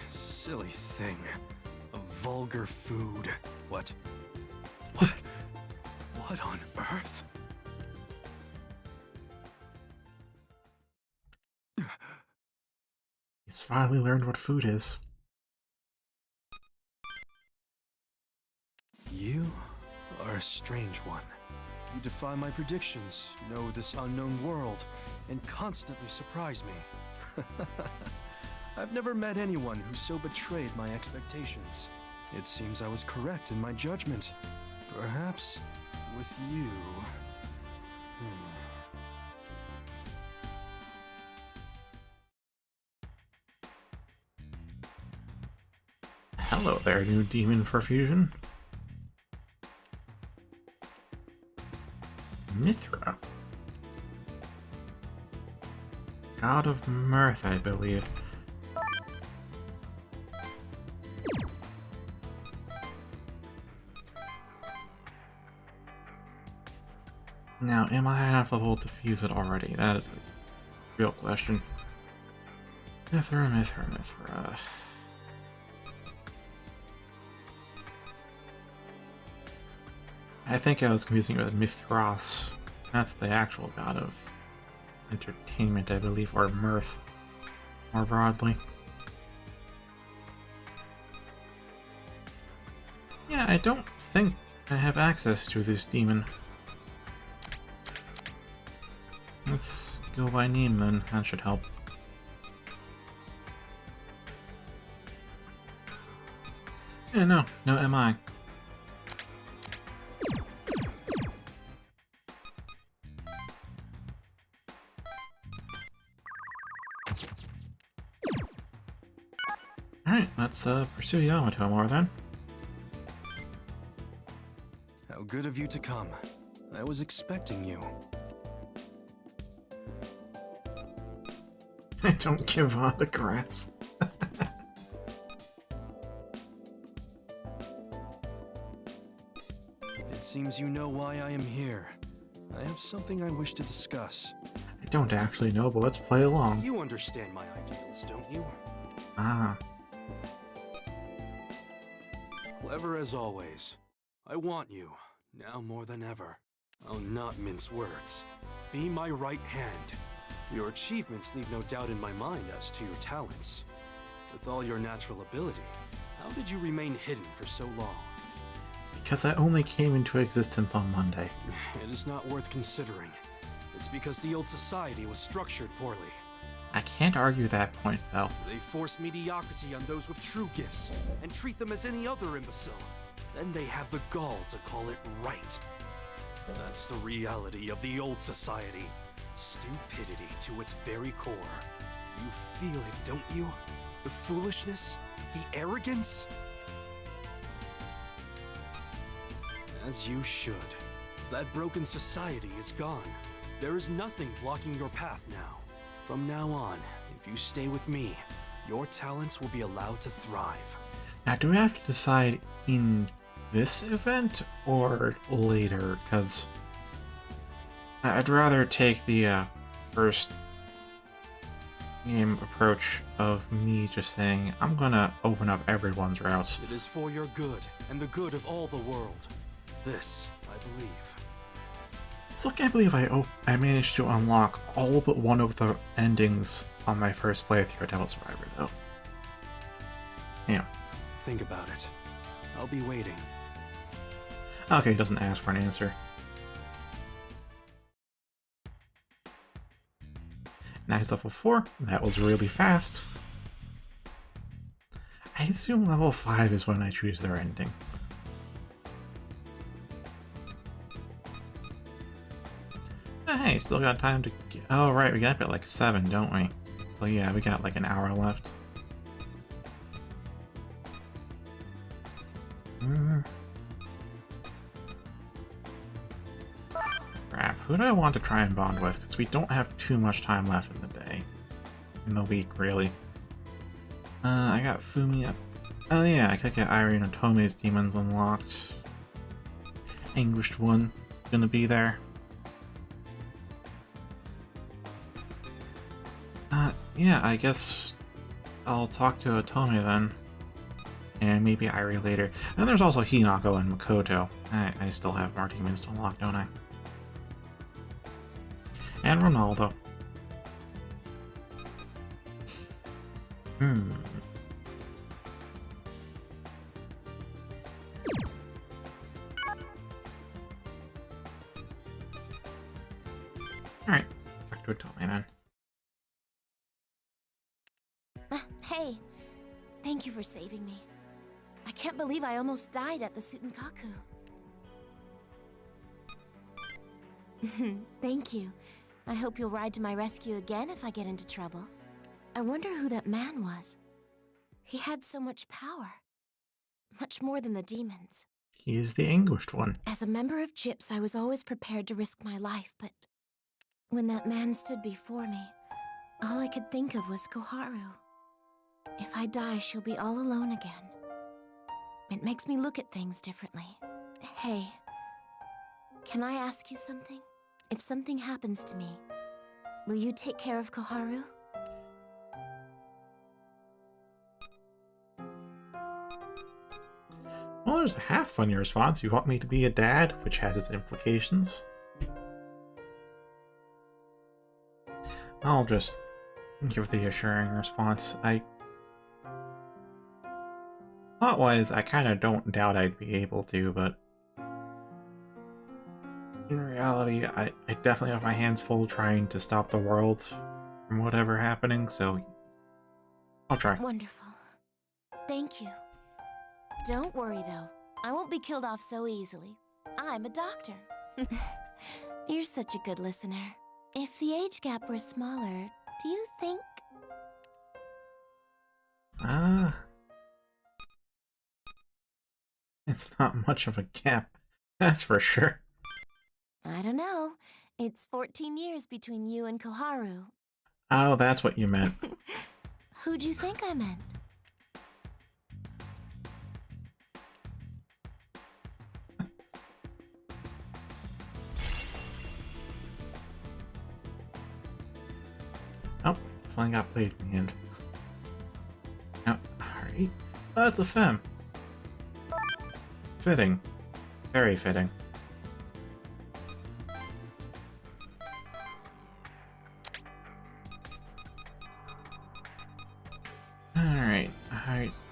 [SPEAKER 5] Silly thing. A vulgar food. What on earth?
[SPEAKER 1] He's finally learned what food is.
[SPEAKER 5] You are a strange one. You defy my predictions, know this unknown world, and constantly surprise me. I've never met anyone who so betrayed my expectations. It seems I was correct in my judgment. Perhaps with you...
[SPEAKER 1] Hello there, new demon for fusion. Mithra. God of Mirth, I believe. Now, am I enough level to fuse it already? That is the real question. Mithra. I think I was confusing it with Mithras. That's the actual god of entertainment, I believe, or mirth, more broadly. Yeah, I don't think I have access to this demon. Let's go by name then, that should help. Yeah, no MI. Alright, let's pursue Yamato more then.
[SPEAKER 5] How good of you to come. I was expecting you.
[SPEAKER 1] I don't give autographs.
[SPEAKER 5] It seems you know why I am here. I have something I wish to discuss.
[SPEAKER 1] I don't actually know, but let's play along.
[SPEAKER 5] You understand my ideals, don't you?
[SPEAKER 1] Ah.
[SPEAKER 5] Clever as always. I want you, now more than ever. I'll not mince words. Be my right hand. Your achievements leave no doubt in my mind as to your talents. With all your natural ability, how did you remain hidden for so long?
[SPEAKER 1] Because I only came into existence on Monday.
[SPEAKER 5] It is not worth considering. It's because the old society was structured poorly.
[SPEAKER 1] I can't argue that point, though.
[SPEAKER 5] They force mediocrity on those with true gifts and treat them as any other imbecile. Then they have the gall to call it right. That's the reality of the old society. Stupidity to its very core. You feel it, don't you? The foolishness? The arrogance? As you should. That broken society is gone. There is nothing blocking your path now. From now on, if you stay with me, your talents will be allowed to thrive.
[SPEAKER 1] Now, do we have to decide in this event or later? Because I'd rather take the first game approach of me just saying, I'm gonna open up everyone's routes.
[SPEAKER 5] It is for your good and the good of all the world. This, I believe.
[SPEAKER 1] So I can't believe I managed to unlock all but one of the endings on my first playthrough of Devil Survivor, though. Yeah.
[SPEAKER 5] Think about it. I'll be waiting.
[SPEAKER 1] Okay, it doesn't ask for an answer. Nice, level 4. That was really fast. I assume level 5 is when I choose their ending. Hey, still got time to get... Oh, right, we got up at like 7, don't we? So yeah, we got like an hour left. Crap, who do I want to try and bond with? Because we don't have too much time left in the day. In the week, really. I got Fumi up. Oh yeah, I could get Irene and Tome's demons unlocked. Anguished one gonna be there. Yeah, I guess I'll talk to Otome then. And maybe Irie later. And there's also Hinako and Makoto. I still have more demons to unlock, don't I? And Ronaldo. Alright, back to Otome then.
[SPEAKER 2] Hey, thank you for saving me. I can't believe I almost died at the Sutenkaku. Thank you. I hope you'll ride to my rescue again if I get into trouble. I wonder who that man was. He had so much power. Much more than the demons.
[SPEAKER 1] He is the Anguished one.
[SPEAKER 2] As a member of GIPS, I was always prepared to risk my life, but when that man stood before me, all I could think of was Koharu. If I die, she'll be all alone again. It makes me look at things differently. Hey, can I ask you something? If something happens to me, will you take care of Koharu?
[SPEAKER 1] Well, there's a half funny response. You want me to be a dad, which has its implications. I'll just give the assuring response. Thought-wise, I kind of don't doubt I'd be able to, but in reality, I definitely have my hands full trying to stop the world from whatever happening, so I'll try.
[SPEAKER 2] Wonderful. Thank you. Don't worry, though. I won't be killed off so easily. I'm a doctor. You're such a good listener. If the age gap were smaller, do you think...
[SPEAKER 1] It's not much of a gap, that's for sure.
[SPEAKER 2] I don't know. It's 14 years between you and Koharu.
[SPEAKER 1] Oh, that's what you meant.
[SPEAKER 2] Who'd you think I meant?
[SPEAKER 1] Oh, finally got played in the end. Oh, alright. Oh, that's a femme. Fitting. Very fitting. Alright.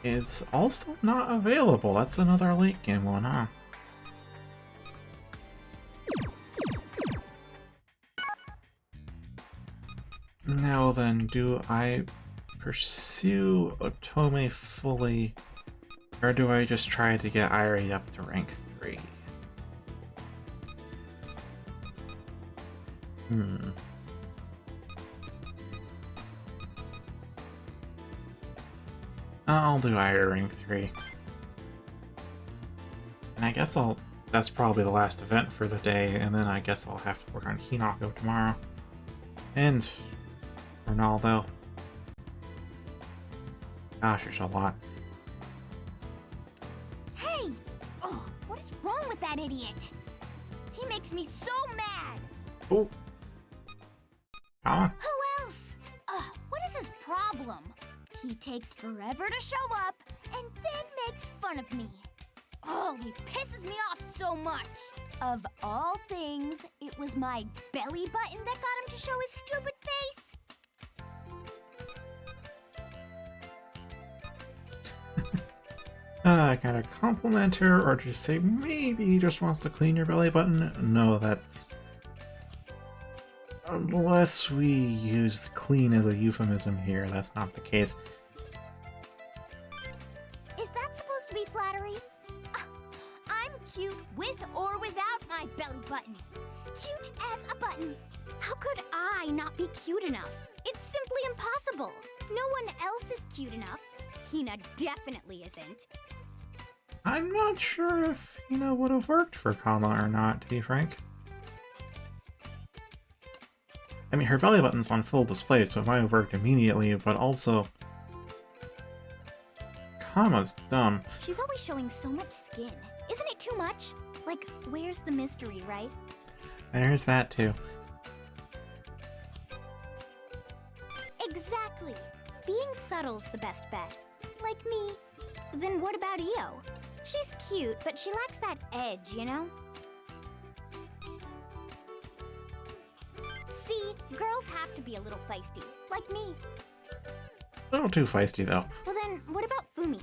[SPEAKER 1] is also not available. That's another late game one, huh? Now then, do I pursue Otome fully, or do I just try to get Irie up to rank 3? I'll do Irie rank 3. And I guess that's probably the last event for the day, and then I guess I'll have to work on Hinako tomorrow. And Ronaldo. Gosh, there's a lot.
[SPEAKER 6] Hey! Oh, what is wrong with that idiot? He makes me so mad!
[SPEAKER 1] Oh!
[SPEAKER 6] Who else? What is his problem? He takes forever to show up, and then makes fun of me. Oh, he pisses me off so much! Of all things, it was my belly button that got him to show his stupid face!
[SPEAKER 1] I gotta compliment her, or just say maybe he just wants to clean your belly button? No, that's... Unless we use clean as a euphemism here, that's not the case.
[SPEAKER 6] Is that supposed to be flattery? I'm cute with or without my belly button. Cute as a button. How could I not be cute enough? It's simply impossible. No one else is cute enough. Hina definitely isn't.
[SPEAKER 1] I'm not sure if Hina would have worked for Kama or not, to be frank. I mean, her belly button's on full display, so it might have worked immediately, but also... Kama's dumb.
[SPEAKER 6] She's always showing so much skin. Isn't it too much? Like, where's the mystery, right?
[SPEAKER 1] There's that, too.
[SPEAKER 6] Exactly. Being subtle's the best bet. Like me. Then what about Io? She's cute, but she lacks that edge, you know? See, girls have to be a little feisty, like me.
[SPEAKER 1] A little too feisty, though.
[SPEAKER 6] Well then, what about Fumi?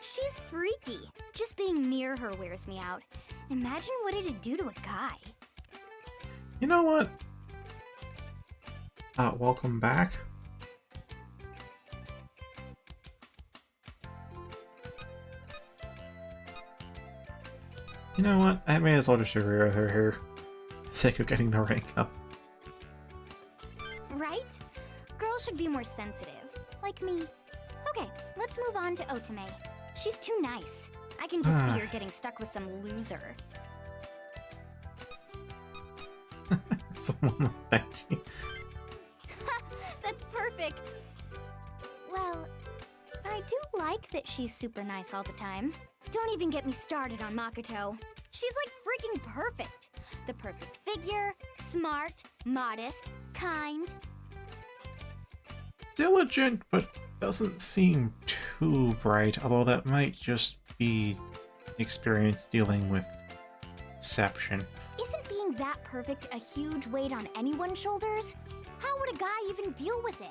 [SPEAKER 6] She's freaky. Just being near her wears me out. Imagine what it'd do to a guy.
[SPEAKER 1] You know what? Welcome back. You know what? I may as well just agree with her here. For the sake of getting the rank up.
[SPEAKER 6] Right? Girls should be more sensitive. Like me. Okay, let's move on to Otome. She's too nice. I can just see her getting stuck with some loser.
[SPEAKER 1] Someone like that.
[SPEAKER 6] That's perfect. Well, I do like that she's super nice all the time. Don't even get me started on Makoto. She's like freaking perfect. The perfect figure, smart, modest, kind.
[SPEAKER 1] Diligent, but doesn't seem too bright, although that might just be experience dealing with deception.
[SPEAKER 6] Isn't being that perfect a huge weight on anyone's shoulders? How would a guy even deal with it?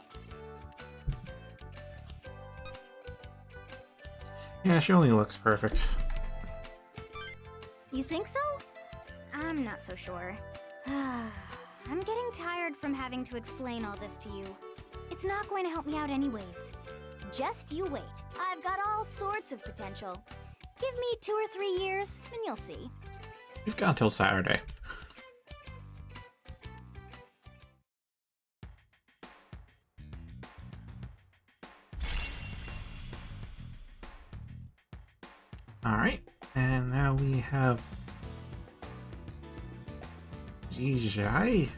[SPEAKER 1] Yeah, she only looks perfect.
[SPEAKER 6] You think so? I'm not so sure. I'm getting tired from having to explain all this to you. It's not going to help me out anyways. Just you wait. I've got all sorts of potential. Give me 2 or 3 years, and you'll see.
[SPEAKER 1] You've got until Saturday. Alright, and now we have Jijai.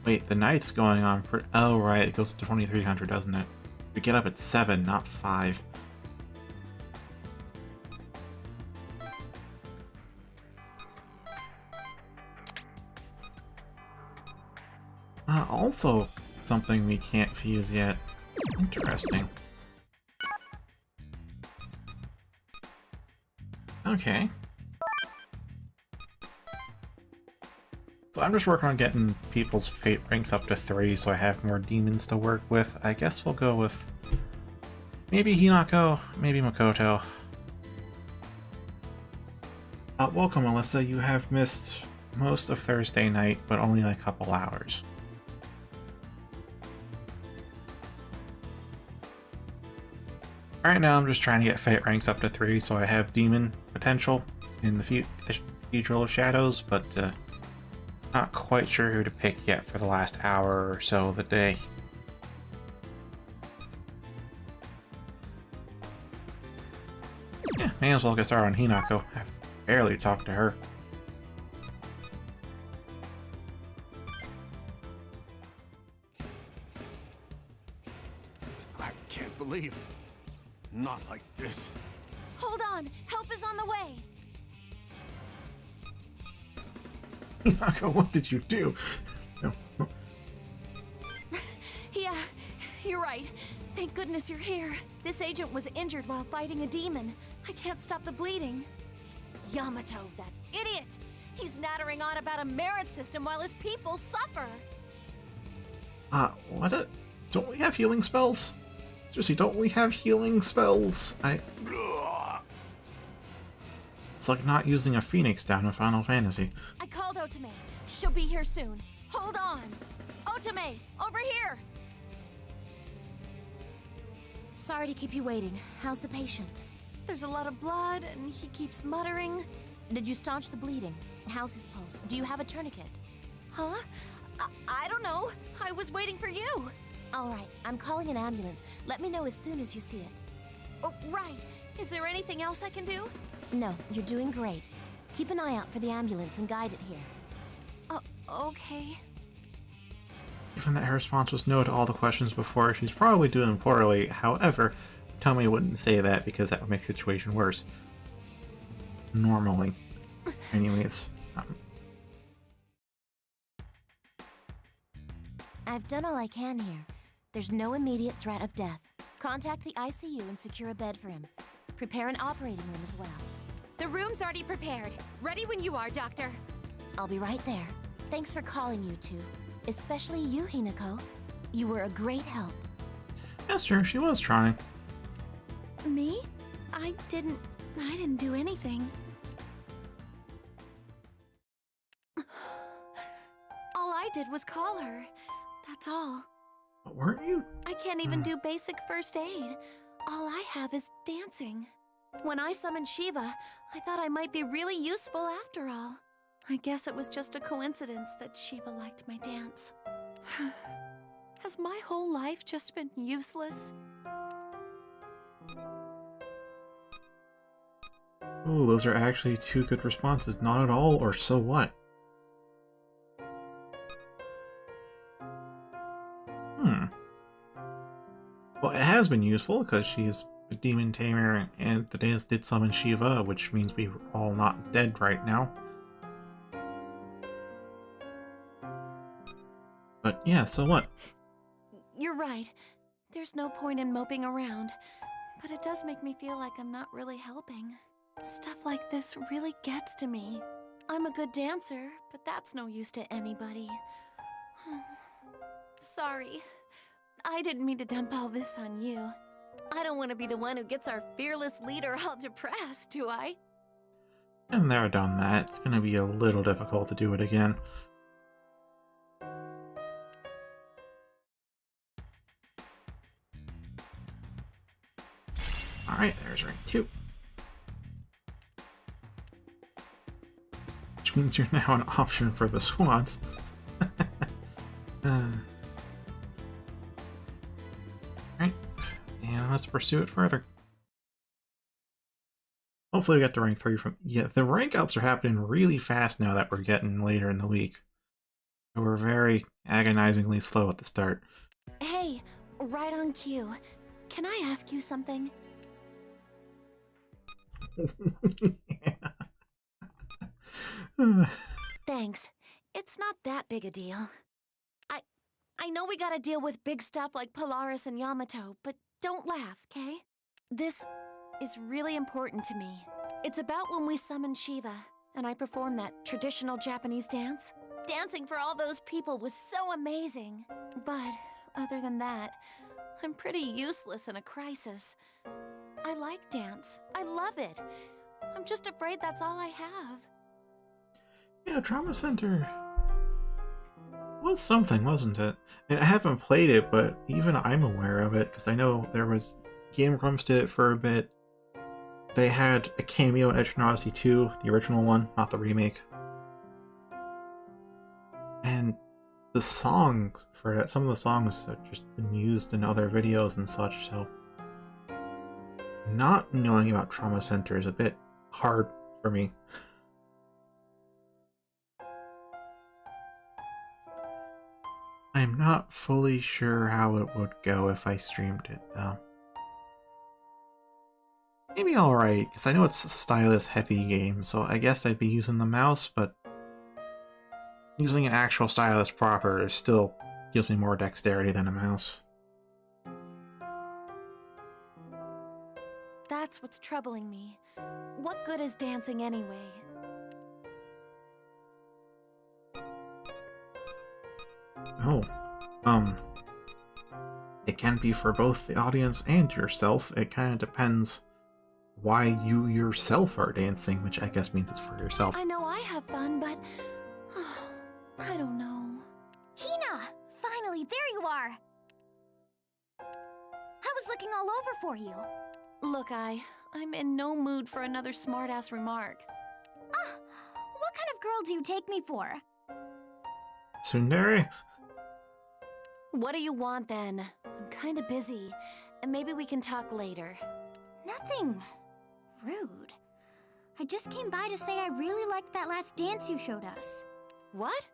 [SPEAKER 1] Wait, the night's going on for... Oh, right, it goes to 2300, doesn't it? We get up at 7, not 5. Also, something we can't fuse yet. Interesting. Okay. So I'm just working on getting people's fate ranks up to 3 so I have more demons to work with. I guess we'll go with Maybe Hinako, maybe Makoto. Welcome, Melissa. You have missed most of Thursday night, but only like a couple hours. Right now, I'm just trying to get fate ranks up to 3, so I have demon potential in the Cathedral of Shadows, but not quite sure who to pick yet for the last hour or so of the day. Yeah, may as well get started on Hinako. I've barely talked to her.
[SPEAKER 3] I can't believe. Not like this.
[SPEAKER 2] Hold on! Help is on the way!
[SPEAKER 1] Hinako, what did you do? No.
[SPEAKER 2] Yeah, you're right. Thank goodness you're here. This agent was injured while fighting a demon. I can't stop the bleeding. Yamato, that idiot! He's nattering on about a merit system while his people suffer!
[SPEAKER 1] Don't we have healing spells? Seriously, don't we have healing spells? It's like not using a phoenix down in Final Fantasy.
[SPEAKER 2] I called Otome. She'll be here soon. Hold on! Otome, over here! Sorry to keep you waiting. How's the patient? There's a lot of blood, and he keeps muttering. Did you staunch the bleeding? How's his pulse? Do you have a tourniquet? Huh? I don't know. I was waiting for you. All right, I'm calling an ambulance. Let me know as soon as you see it. Oh, right. Is there anything else I can do? No, you're doing great. Keep an eye out for the ambulance and guide it here. Okay.
[SPEAKER 1] Given that her response was no to all the questions before, she's probably doing poorly. However, Tommy wouldn't say that because that would make the situation worse. Normally. Anyways.
[SPEAKER 2] I've done all I can here. There's no immediate threat of death. Contact the ICU and secure a bed for him. Prepare an operating room as well.
[SPEAKER 6] The room's already prepared. Ready when you are, Doctor.
[SPEAKER 2] I'll be right there. Thanks for calling, you two. Especially you, Hinako. You were a great help.
[SPEAKER 1] That's true, she was trying.
[SPEAKER 2] Me? I didn't do anything. All I did was call her. That's all.
[SPEAKER 1] But weren't you?
[SPEAKER 2] I can't even do basic first aid. All I have is dancing. When I summoned Shiva, I thought I might be really useful after all. I guess it was just a coincidence that Shiva liked my dance. Has my whole life just been useless?
[SPEAKER 1] Ooh, those are actually two good responses. Not at all, or so what? Well, it has been useful, because she's a demon tamer, and the dance did summon Shiva, which means we're all not dead right now. But yeah, so what?
[SPEAKER 2] You're right. There's no point in moping around. But it does make me feel like I'm not really helping. Stuff like this really gets to me. I'm a good dancer, but that's no use to anybody. Sorry. I didn't mean to dump all this on you. I don't want to be the one who gets our fearless leader all depressed, do I?
[SPEAKER 1] And there, done that. It's gonna be a little difficult to do it again. Alright, there's rank 2. Which means you're now an option for the squads. Alright, and let's pursue it further. Hopefully we get to rank 3 from... Yeah, the rank ups are happening really fast now that we're getting later in the week. We're very agonizingly slow at the start.
[SPEAKER 2] Hey, right on cue. Can I ask you something? Thanks. It's not that big a deal. I know we gotta deal with big stuff like Polaris and Yamato, but don't laugh, okay? This is really important to me. It's about when we summoned Shiva, and I performed that traditional Japanese dance. Dancing for all those people was so amazing. But other than that, I'm pretty useless in a crisis. I like dance. I love it. I'm just afraid that's all I have.
[SPEAKER 1] Yeah, Trauma Center was something, wasn't it? And I haven't played it, but even I'm aware of it, because I know there was... Game Grumps did it for a bit. They had a cameo in Edge of Odyssey 2, the original one, not the remake. And the songs for it, some of the songs have just been used in other videos and such, so... Not knowing about Trauma Center is a bit hard for me. I'm not fully sure how it would go if I streamed it, though. Maybe alright, because I know it's a stylus-heavy game, so I guess I'd be using the mouse, but using an actual stylus proper still gives me more dexterity than a mouse.
[SPEAKER 2] That's what's troubling me. What good is dancing anyway?
[SPEAKER 1] Oh, it can be for both the audience and yourself. It kind of depends why you yourself are dancing, which I guess means it's for yourself.
[SPEAKER 2] I know I have fun, but... I don't know.
[SPEAKER 6] Hina! Finally, there you are! I was looking all over for you.
[SPEAKER 2] Look, I'm in no mood for another smartass remark.
[SPEAKER 6] What kind of girl do you take me for?
[SPEAKER 1] Tsundere?
[SPEAKER 2] What do you want, then? I'm kinda busy, and maybe we can talk later.
[SPEAKER 6] Nothing rude. I just came by to say I really liked that last dance you showed us.
[SPEAKER 2] What?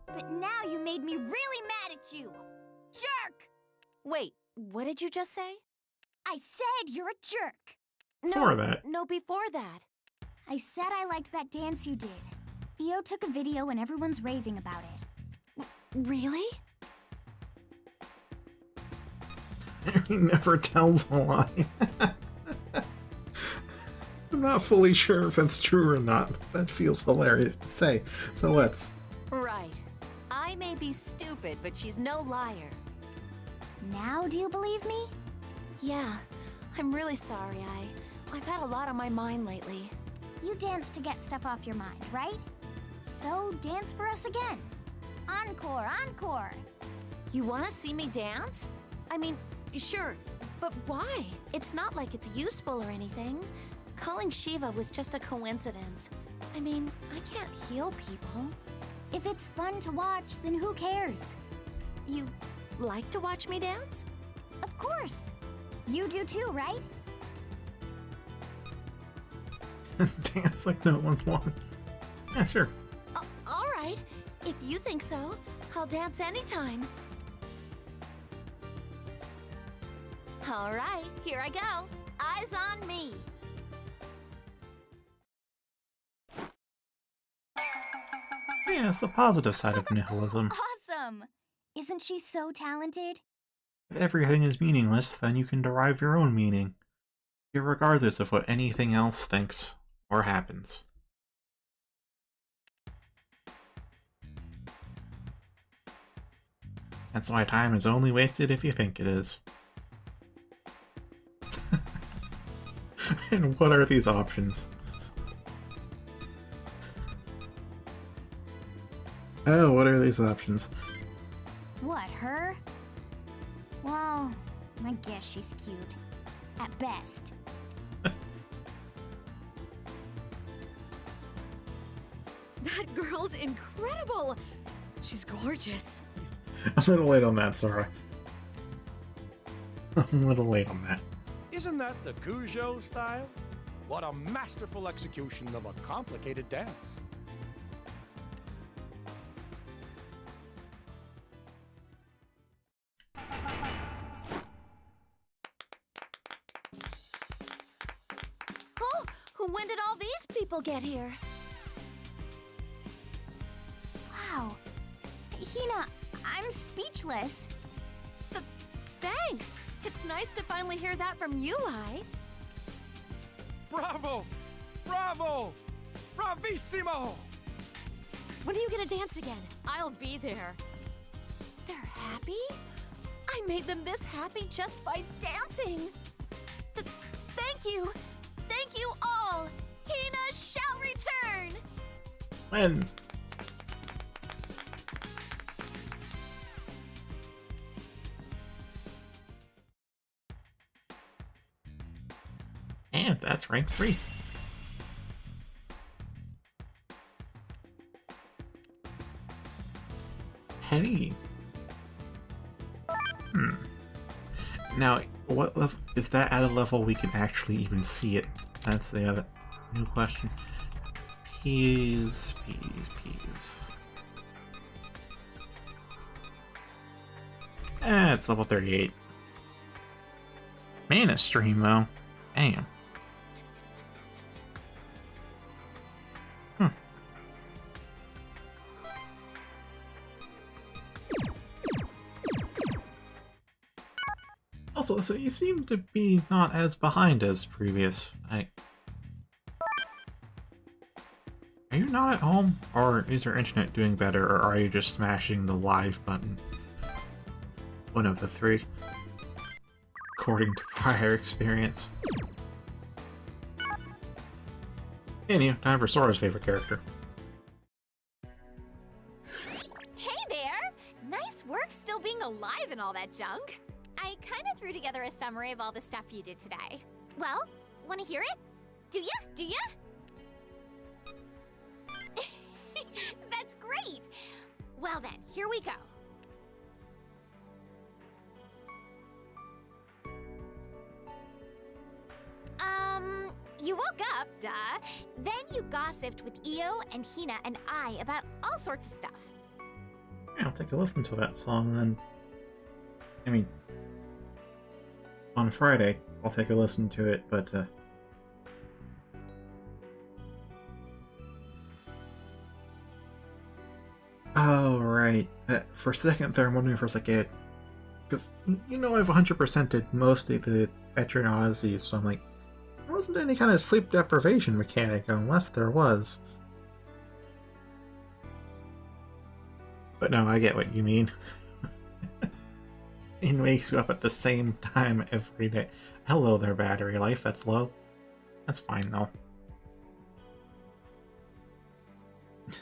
[SPEAKER 6] But now you made me really mad at you! Jerk!
[SPEAKER 2] Wait, what did you just say?
[SPEAKER 6] I said you're a jerk!
[SPEAKER 1] Before that.
[SPEAKER 2] No, before that.
[SPEAKER 6] I said I liked that dance you did. Theo took a video and everyone's raving about it.
[SPEAKER 2] Really?
[SPEAKER 1] He never tells a lie. I'm not fully sure if that's true or not. That feels hilarious to say, so let's...
[SPEAKER 2] Right. I may be stupid, but she's no liar.
[SPEAKER 6] Now do you believe me?
[SPEAKER 2] Yeah, I'm really sorry. I've had a lot on my mind lately.
[SPEAKER 6] You dance to get stuff off your mind, right? So dance for us again. Encore, encore!
[SPEAKER 2] You want to see me dance? I mean, sure, but why? It's not like it's useful or anything. Calling Shiva was just a coincidence. I mean, I can't heal people.
[SPEAKER 6] If it's fun to watch, then who cares?
[SPEAKER 2] You like to watch me dance?
[SPEAKER 6] Of course! You do too, right?
[SPEAKER 1] Dance like no one's watching. Yeah, sure.
[SPEAKER 2] All right. If you think so, I'll dance anytime. All right, here I go. Eyes on me.
[SPEAKER 1] Yeah, it's the positive side of nihilism.
[SPEAKER 6] Awesome! Isn't she so talented?
[SPEAKER 1] If everything is meaningless, then you can derive your own meaning, irregardless of what anything else thinks or happens. That's why time is only wasted if you think it is. And what are these options? Oh, what are these options?
[SPEAKER 6] What, her? Well, I guess she's cute. At best.
[SPEAKER 2] That girl's incredible. She's gorgeous.
[SPEAKER 1] I'm a little late on that, Sora. I'm a little late on that.
[SPEAKER 3] Isn't that the Cujo style? What a masterful execution of a complicated dance.
[SPEAKER 2] Oh, when did all these people get here?
[SPEAKER 6] Wow. Hina, I'm speechless.
[SPEAKER 2] Thanks. It's nice to finally hear that from you,
[SPEAKER 3] Bravo! Bravo! Bravissimo!
[SPEAKER 2] When are you gonna dance again? I'll be there. They're happy? I made them this happy just by dancing. Thank you. Thank you all. Hina shall return.
[SPEAKER 1] When? And that's rank 3. Hey. Now, what level is that at a level we can actually even see it? That's the other new question. Peas. It's level 38. Mana stream though. Damn. Also, so you seem to be not as behind as previous. Are you not at home? Or is your internet doing better, or are you just smashing the live button? One of the three. According to prior experience. Anyway, time for Sora's favorite character.
[SPEAKER 6] Hey there! Nice work still being alive and all that junk. I kind of threw together a summary of all the stuff you did today. Well, want to hear it? Do ya? Do ya? That's great! Well then, here we go. You woke up, duh. Then you gossiped with Io and Hina and I about all sorts of stuff.
[SPEAKER 1] Yeah, I'll take a listen to that song then. I mean, on Friday, I'll take a listen to it, but, oh, right. For a second there, I'm wondering if it's like a... Because, you know, I've 100%ed most of the Etrian Odysseys, so I'm like, there wasn't any kind of sleep deprivation mechanic, unless there was. But no, I get what you mean. It wakes you up at the same time every day. Hello there, battery life. That's low. That's fine, though.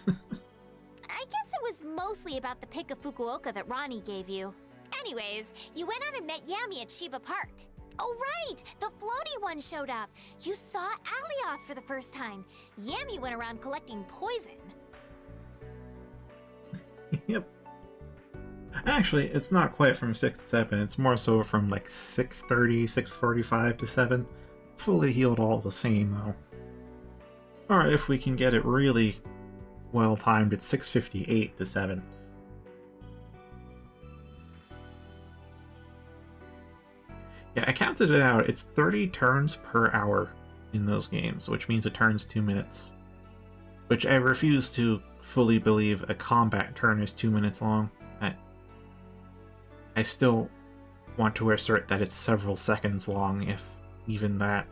[SPEAKER 6] I guess it was mostly about the pic of Fukuoka that Ronnie gave you. Anyways, you went out and met Yami at Shiba Park. Oh right, the floaty one showed up. You saw Alioth for the first time. Yami went around collecting poison.
[SPEAKER 1] Yep. Actually, it's not quite from 6 to 7. It's more so from like 6:30, 6:45 to 7. Fully healed all the same, though. Or if we can get it really well timed, it's 6:58 to 7. Yeah, I counted it out. It's 30 turns per hour in those games, which means a turn's 2 minutes. Which I refuse to fully believe a combat turn is 2 minutes long. I still want to assert that it's several seconds long, if even that.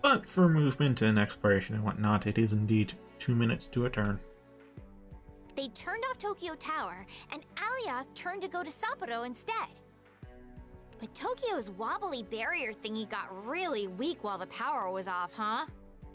[SPEAKER 1] But for movement and exploration and whatnot, it is indeed 2 minutes to a turn.
[SPEAKER 6] They turned off Tokyo Tower, and Alioth turned to go to Sapporo instead. But Tokyo's wobbly barrier thingy got really weak while the power was off, huh?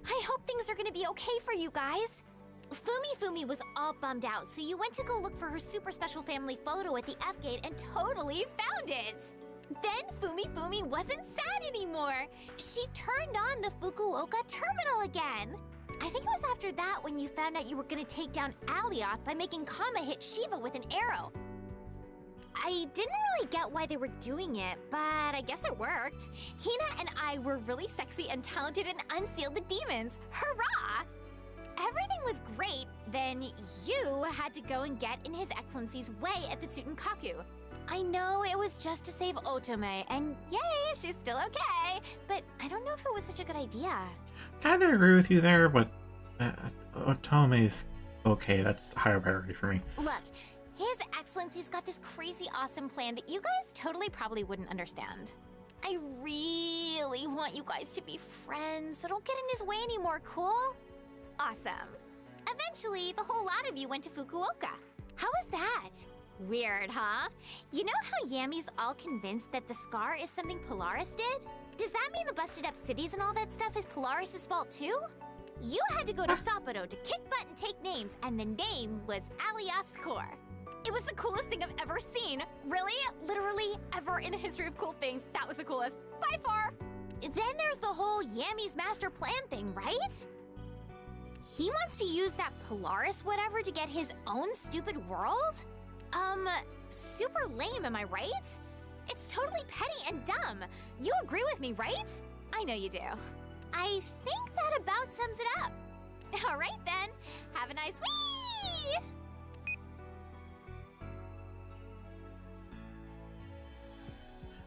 [SPEAKER 6] I hope things are gonna be okay for you guys. Fumi was all bummed out, so you went to go look for her super special family photo at the F gate and totally found it! Then Fumi wasn't sad anymore! She turned on the Fukuoka terminal again! I think it was after that when you found out you were gonna take down Alioth by making Kama hit Shiva with an arrow. I didn't really get why they were doing it, but I guess it worked. Hina and I were really sexy and talented and unsealed the demons! Hurrah! Everything was great, then you had to go and get in His Excellency's way at the Tsutenkaku. I know it was just to save Otome, and yay, she's still okay, but I don't know if it was such a good idea.
[SPEAKER 1] Kinda agree with you there, but Otome's okay, that's higher priority for me.
[SPEAKER 6] Look, His Excellency's got this crazy awesome plan that you guys totally probably wouldn't understand. I really want you guys to be friends, so don't get in his way anymore, cool? Awesome. Eventually, the whole lot of you went to Fukuoka. How was that? Weird, huh? You know how Yammy's all convinced that the scar is something Polaris did? Does that mean the busted up cities and all that stuff is Polaris' fault too? You had to go to Sapado to kick butt and take names, and the name was Aliaskor. It was the coolest thing I've ever seen. Really? Literally ever in the history of cool things, that was the coolest. By far! Then there's the whole Yammy's master plan thing, right? He wants to use that Polaris whatever to get his own stupid world? Super lame, am I right? It's totally petty and dumb. You agree with me, right? I know you do. I think that about sums it up. All right then, have a nice wee!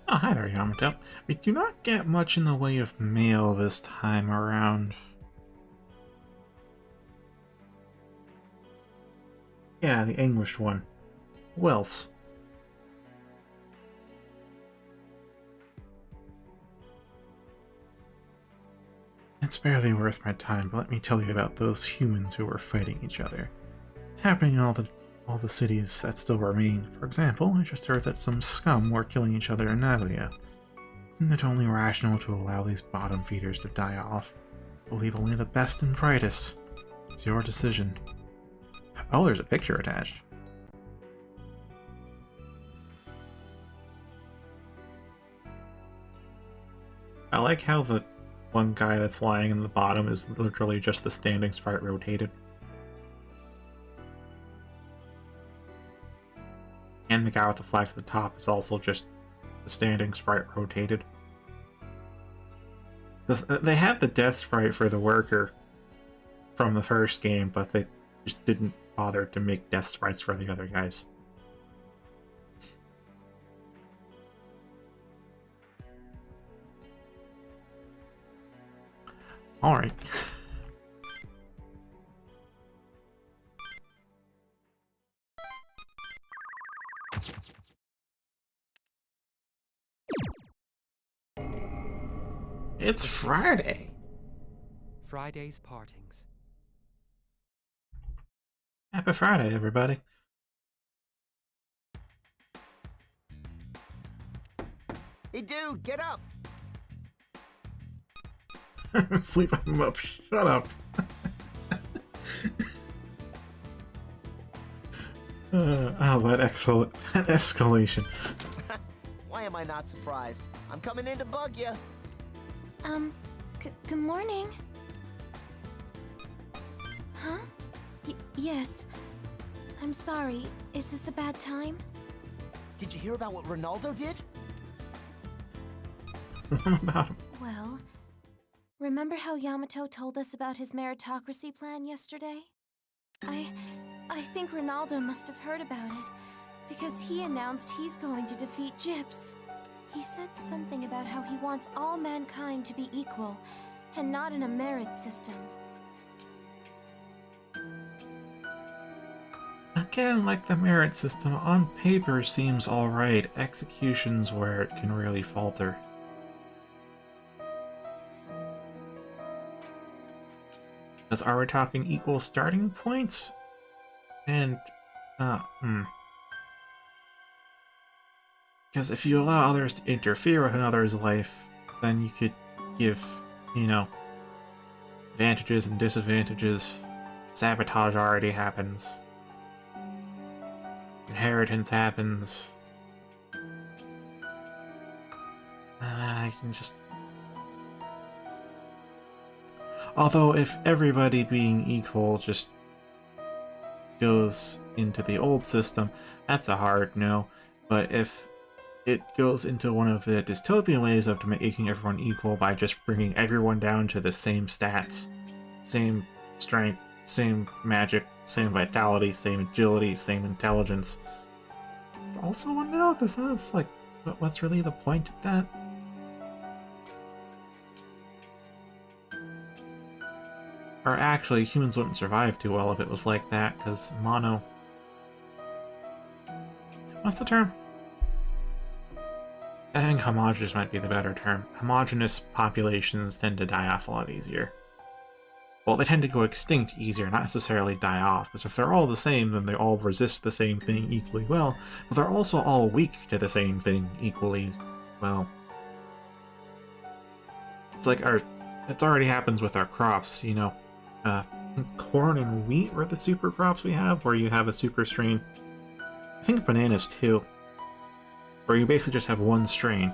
[SPEAKER 1] Oh, hi there, Yamato. We do not get much in the way of mail this time around. Yeah, the English one. Who else? It's barely worth my time, but let me tell you about those humans who were fighting each other. It's happening in all the cities that still remain. For example, I just heard that some scum were killing each other in Navia. Isn't it only rational to allow these bottom feeders to die off? Believe only the best and brightest. It's your decision. Oh, there's a picture attached. I like how the one guy that's lying in the bottom is literally just the standing sprite rotated. And the guy with the flag at the top is also just the standing sprite rotated. They have the death sprite for the worker from the first game, but they just didn't bother to make death sprites for the other guys. Alright. It's Friday!
[SPEAKER 7] Friday's partings.
[SPEAKER 1] Happy Friday, everybody.
[SPEAKER 8] Hey dude, get up!
[SPEAKER 1] Sleep him up. Shut up. That escalation.
[SPEAKER 8] Why am I not surprised? I'm coming in to bug you.
[SPEAKER 2] Good morning. Huh? Yes. I'm sorry. Is this a bad time?
[SPEAKER 8] Did you hear about what Ronaldo did?
[SPEAKER 1] What about him?
[SPEAKER 2] Well, remember how Yamato told us about his meritocracy plan yesterday? I think Ronaldo must have heard about it, because he announced he's going to defeat Gyps. He said something about how he wants all mankind to be equal, and not in a merit system.
[SPEAKER 1] Again, like the merit system, on paper seems alright. Execution's where it can really falter. Because are we talking equal starting points? And, Because if you allow others to interfere with another's life, then you could give, advantages and disadvantages. Sabotage already happens. Inheritance happens. I can just... Although if everybody being equal just goes into the old system, that's a hard no. But if it goes into one of the dystopian ways of making everyone equal by just bringing everyone down to the same stats, same strength, same magic, same vitality, same agility, same intelligence, it's also a no, because then it's like, what's really the point of that? Or actually, humans wouldn't survive too well if it was like that, because mono... What's the term? I think homogeneous might be the better term. Homogeneous populations tend to die off a lot easier. well, they tend to go extinct easier, not necessarily die off, because if they're all the same, then they all resist the same thing equally well, but they're also all weak to the same thing equally well. It's like it already happens with our crops, you know. I think corn and wheat are the super crops we have, where you have a super strain. I think bananas too, where you basically just have one strain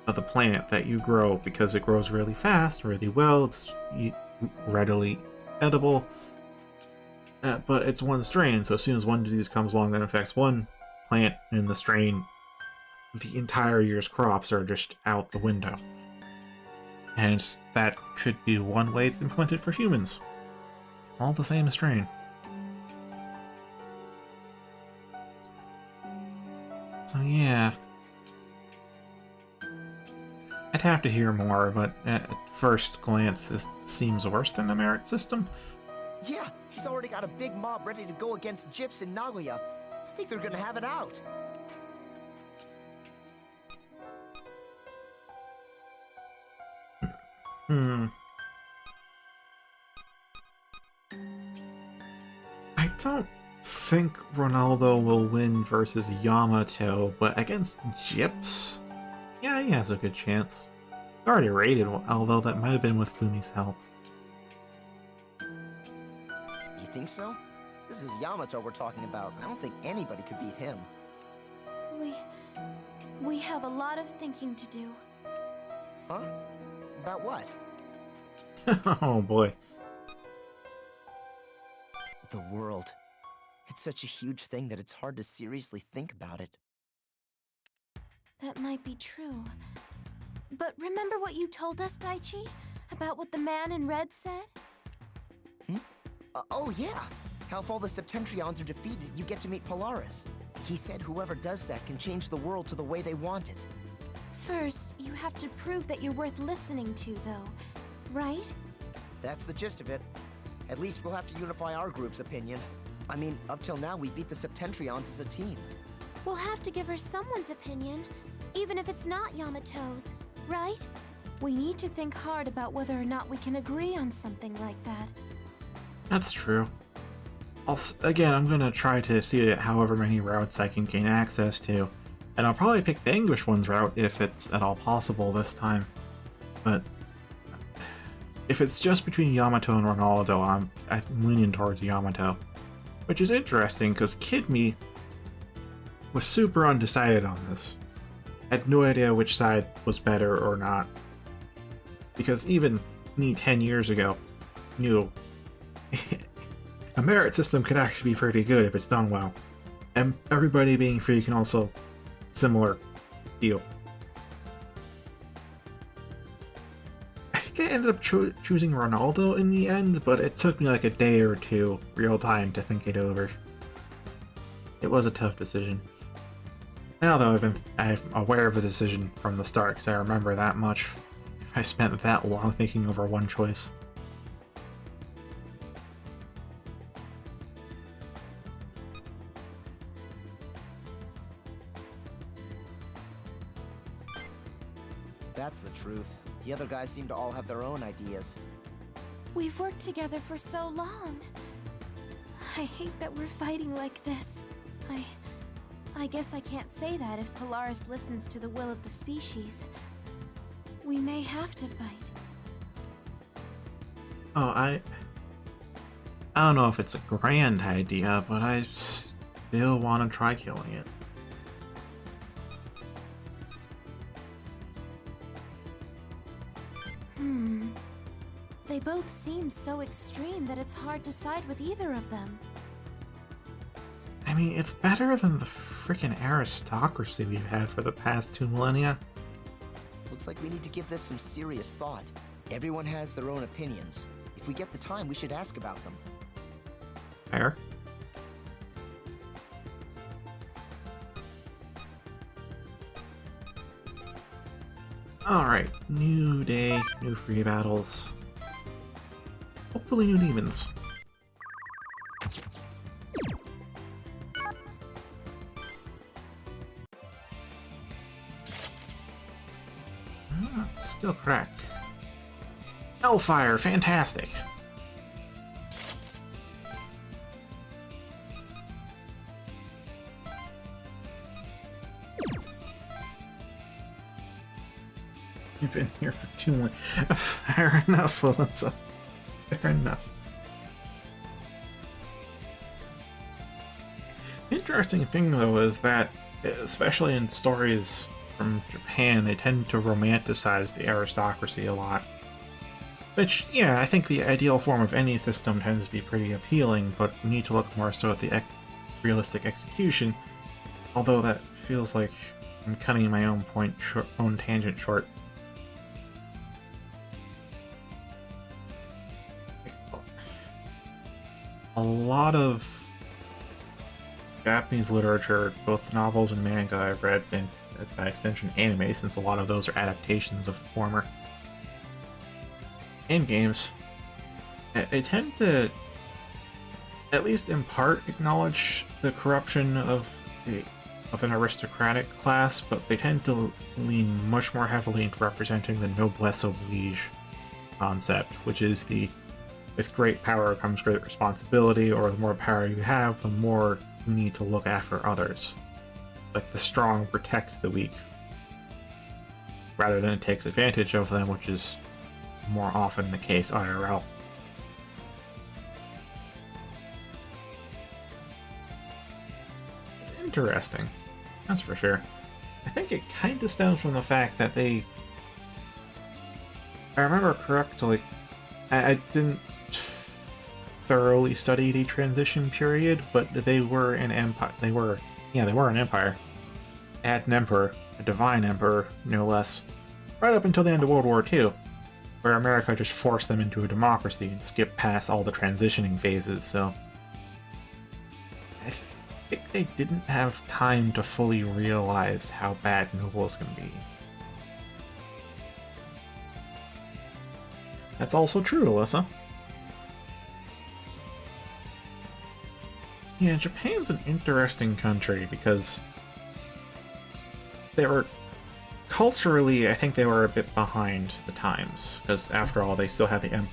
[SPEAKER 1] of the plant that you grow because it grows really fast, really well, it's readily edible, but it's one strain, so as soon as one disease comes along that affects one plant in the strain, the entire year's crops are just out the window. And that could be one way it's implemented for humans. All the same strain. So yeah. I'd have to hear more, but at first glance, this seems worse than the merit system.
[SPEAKER 8] Yeah, he's already got a big mob ready to go against Gyps in Nagoya. I think they're gonna have it out.
[SPEAKER 1] I don't think Ronaldo will win versus Yamato, but against Gyps? Yeah, he has a good chance. Already rated, although that might have been with Fumi's help.
[SPEAKER 8] You think so? This is Yamato we're talking about. I don't think anybody could beat him.
[SPEAKER 6] We have a lot of thinking to do.
[SPEAKER 8] Huh? About what?
[SPEAKER 1] Oh boy.
[SPEAKER 8] The world. It's such a huge thing that it's hard to seriously think about it.
[SPEAKER 2] That might be true. But remember what you told us, Daichi? About what the man in red said?
[SPEAKER 8] Oh yeah! How if all the Septentrions are defeated, you get to meet Polaris. He said whoever does that can change the world to the way they want it.
[SPEAKER 2] First, you have to prove that you're worth listening to, though. Right?
[SPEAKER 8] That's the gist of it. At least we'll have to unify our group's opinion. I mean, up till now we beat the Septentrions as a team.
[SPEAKER 2] We'll have to give her someone's opinion, even if it's not Yamato's, right? We need to think hard about whether or not we can agree on something like that.
[SPEAKER 1] That's true. Again, I'm gonna try to see however many routes I can gain access to, and I'll probably pick the English one's route if it's at all possible this time. But if it's just between Yamato and Ronaldo, I'm leaning towards Yamato, which is interesting because Kid Me was super undecided on this. Had no idea which side was better or not, because even me 10 years ago knew a merit system could actually be pretty good if it's done well, and everybody being free can also similar deal. I think I ended up choosing Ronaldo in the end, but it took me like a day or two real time to think it over. It was a tough decision. Now though, I'm aware of the decision from the start because I remember that much. I spent that long thinking over one choice.
[SPEAKER 8] That's the truth. The other guys seem to all have their own ideas.
[SPEAKER 2] We've worked together for so long. I hate that we're fighting like this. I guess I can't say that if Polaris listens to the will of the species. We may have to fight.
[SPEAKER 1] Oh, I don't know if it's a grand idea, but I still want to try killing it.
[SPEAKER 2] They both seem so extreme that it's hard to side with either of them.
[SPEAKER 1] I mean, it's better than the freaking aristocracy we've had for the past 2 millennia.
[SPEAKER 8] Looks like we need to give this some serious thought. Everyone has their own opinions. If we get the time, we should ask about them.
[SPEAKER 1] Fair. Alright, new day, new free battles. Hopefully new demons. Skill crack. Hellfire, fantastic. You've been here for too long. Fair enough, Alyssa. Fair enough. Interesting thing, though, is that, especially in stories from Japan, they tend to romanticize the aristocracy a lot. Which, yeah, I think the ideal form of any system tends to be pretty appealing, but we need to look more so at the realistic execution, although that feels like I'm cutting my own own tangent short. A lot of Japanese literature, both novels and manga I've read, and by extension anime, since a lot of those are adaptations of the former, and games, they tend to, at least in part, acknowledge the corruption of an aristocratic class, but they tend to lean much more heavily into representing the noblesse oblige concept, which is the with great power comes great responsibility, or the more power you have, the more you need to look after others. Like the strong protects the weak, rather than it takes advantage of them, which is more often the case IRL. It's interesting, that's for sure. I think it kind of stems from the fact that I remember correctly, I didn't thoroughly study the transition period, but they were an empire. They were an empire. They had an emperor, a divine emperor, no less, right up until the end of World War II, where America just forced them into a democracy and skipped past all the transitioning phases, so I think they didn't have time to fully realize how bad nobles can be. That's also true, Alyssa. Yeah, Japan's an interesting country because they were culturally, I think they were a bit behind the times, because after all, they still had the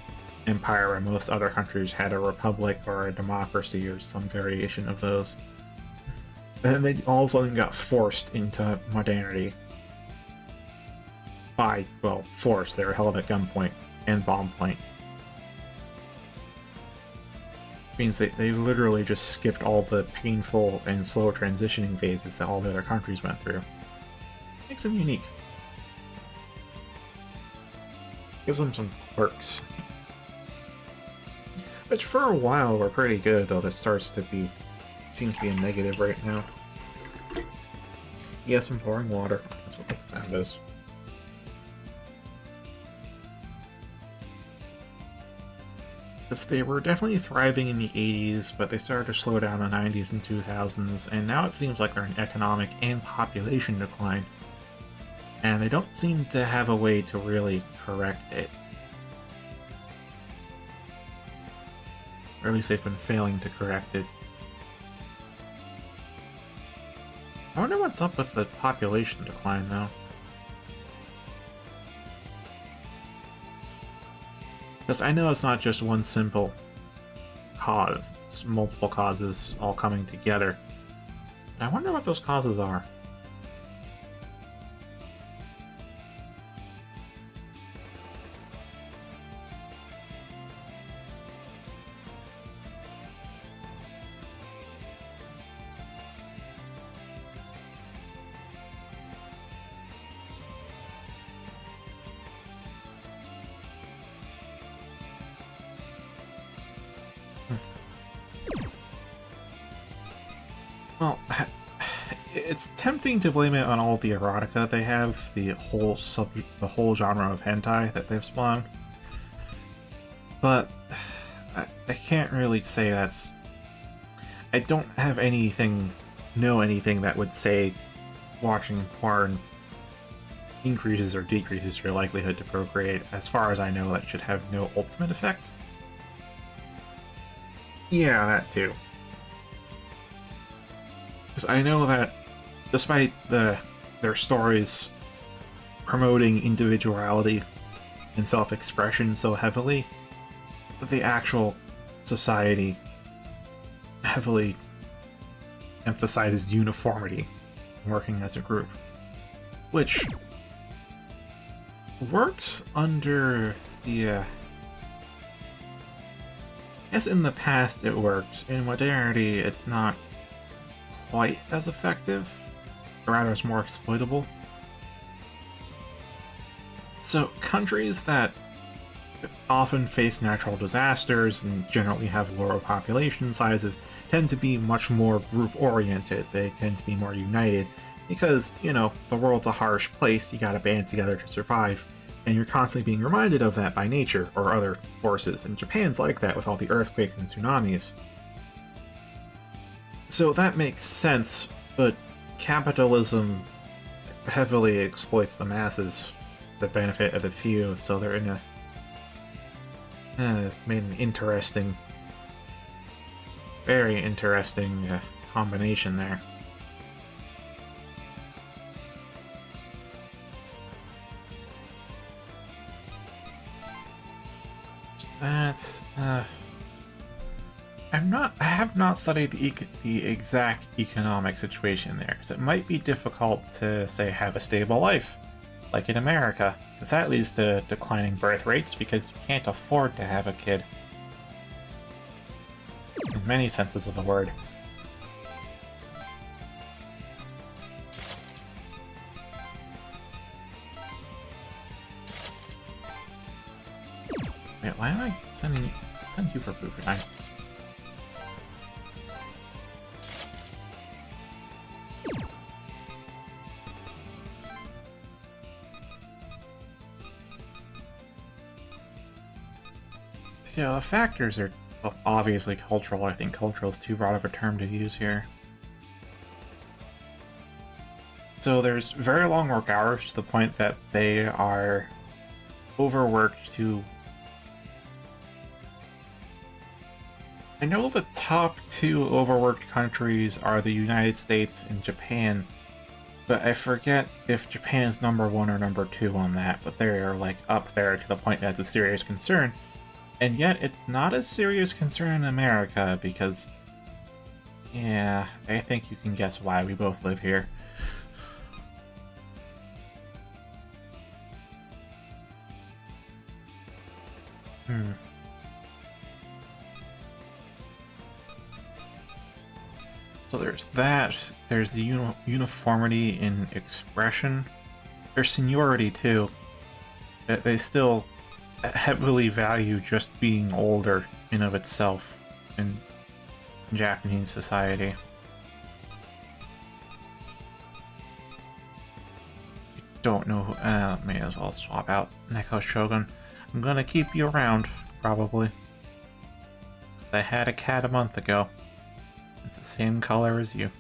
[SPEAKER 1] empire where most other countries had a republic or a democracy or some variation of those. And then they all of a sudden got forced into modernity. Forced. They were held at gunpoint and bomb point. Means they literally just skipped all the painful and slow transitioning phases that all the other countries went through. Makes them unique. Gives them some quirks. Which for a while were pretty good, though this seems to be a negative right now. Yes, I'm pouring water. That's what that sound is. Because they were definitely thriving in the 80s, but they started to slow down in the 90s and 2000s, and now it seems like they're in economic and population decline. And they don't seem to have a way to really correct it. Or at least they've been failing to correct it. I wonder what's up with the population decline, though. Because I know it's not just one simple cause, it's multiple causes all coming together. And I wonder what those causes are. Well, it's tempting to blame it on all the erotica they have, the whole genre of hentai that they've spawned. But I can't really say that's... I don't have know anything that would say watching porn increases or decreases your likelihood to procreate. As far as I know, that should have no ultimate effect. Yeah, that too. Because I know that despite their stories promoting individuality and self-expression so heavily, but the actual society heavily emphasizes uniformity, working as a group, which works under the I guess in the past it worked. In modernity, it's not quite as effective, or rather it's more exploitable. So countries that often face natural disasters and generally have lower population sizes tend to be much more group-oriented. They tend to be more united because, you know, the world's a harsh place, you gotta band together to survive, and you're constantly being reminded of that by nature or other forces, and Japan's like that with all the earthquakes and tsunamis. So that makes sense, but capitalism heavily exploits the masses, the benefit of the few, so they're in a made an interesting, very interesting combination there. That I have not studied the exact economic situation there, because it might be difficult to say have a stable life, like in America, because that leads to declining birth rates because you can't afford to have a kid. In many senses of the word. Wait, why am I sending you for food? Yeah, the factors are obviously cultural. I think cultural is too broad of a term to use here. So there's very long work hours to the point that they are overworked to... I know the top two overworked countries are the United States and Japan, but I forget if Japan's number 1 or number 2 on that, but they're like up there to the point that's a serious concern. And yet, it's not a serious concern in America, because... yeah, I think you can guess why we both live here. So there's that, there's the uniformity in expression. There's seniority, too. They still heavily value just being older in of itself in Japanese society. I don't know who, may as well swap out Neko Shogun. I'm gonna keep you around, probably. 'Cause I had a cat a month ago. It's the same color as you.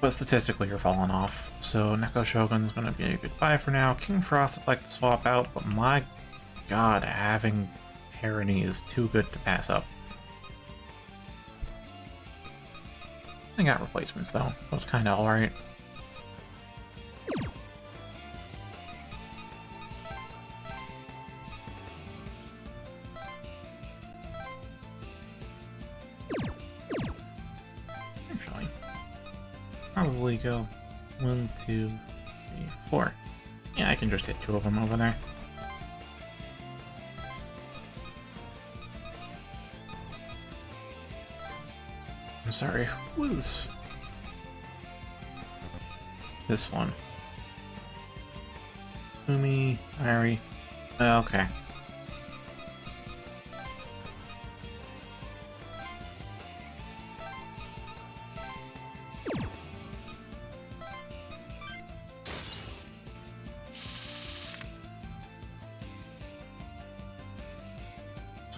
[SPEAKER 1] But statistically, you're falling off. So Neko Shogun's gonna be a goodbye for now. King Frost I'd like to swap out, but my god, having Tyranny is too good to pass up. I got replacements though. That's kinda alright. Probably go 1, 2, 3, 4. Yeah, I can just hit 2 of them over there. I'm sorry, who was this one? Umi, Ari. Okay.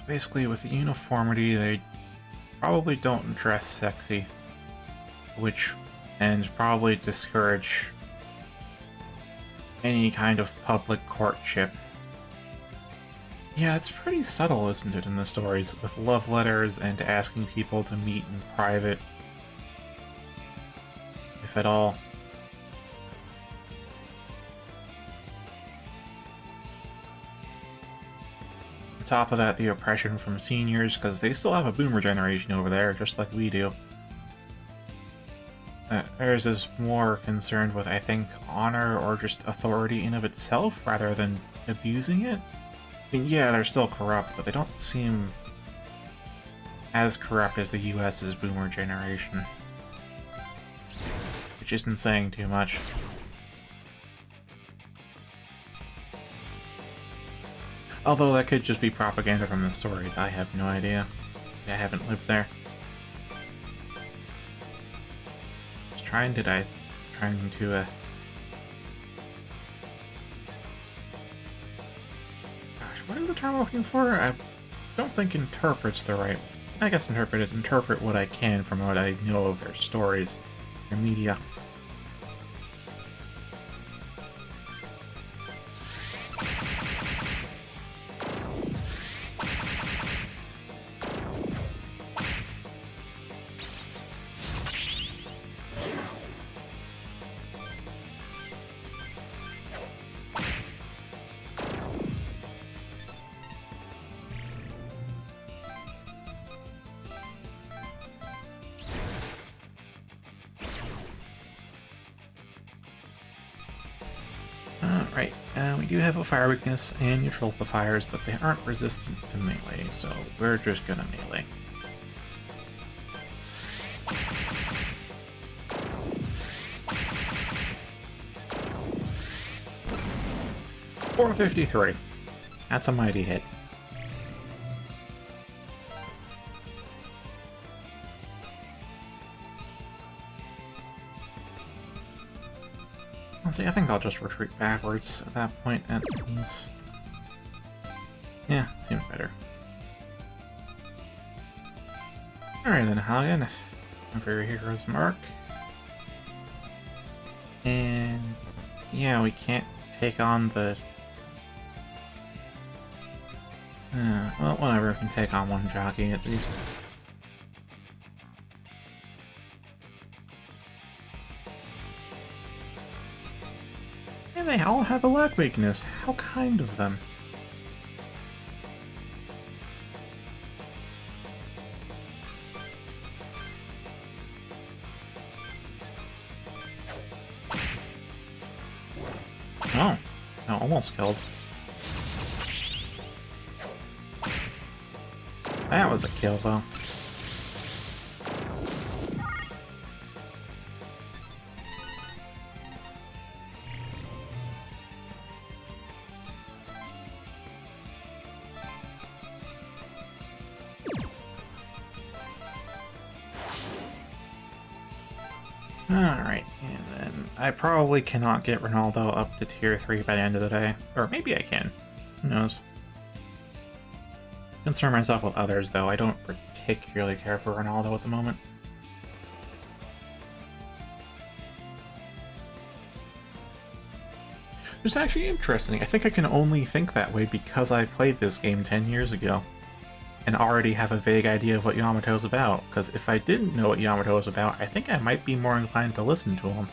[SPEAKER 1] Basically, with the uniformity, they probably don't dress sexy, and probably discourage any kind of public courtship. Yeah, it's pretty subtle, isn't it, in the stories, with love letters and asking people to meet in private, if at all. On top of that, the oppression from seniors, because they still have a boomer generation over there, just like we do. Theirs is more concerned with, I think, honor or just authority in of itself, rather than abusing it. I mean, yeah, they're still corrupt, but they don't seem as corrupt as the US's boomer generation. Which isn't saying too much. Although that could just be propaganda from the stories, I have no idea. I haven't lived there. Trying to... Gosh, what is the term I'm looking for? I don't think interpret's the right... I guess interpret is interpret what I can from what I know of their stories, their media. Alright, we do have a fire weakness and neutrals to fires, but they aren't resistant to melee, so we're just gonna melee. .453. That's a mighty hit. See, I think I'll just retreat backwards at that point. That seems... yeah, seems better. Alright then, Hagen. For your hero's mark. And... yeah, we can't take on the... well, whatever, we can take on one jockey at least. They all have a lag weakness. How kind of them. Oh, no, almost killed. That was a kill, though. Alright, and then I probably cannot get Ronaldo up to tier 3 by the end of the day. Or maybe I can. Who knows? Concern myself with others, though. I don't particularly care for Ronaldo at the moment. It's actually interesting. I think I can only think that way because I played this game 10 years ago. And already have a vague idea of what Yamato's about, because if I didn't know what Yamato was about, I think I might be more inclined to listen to him.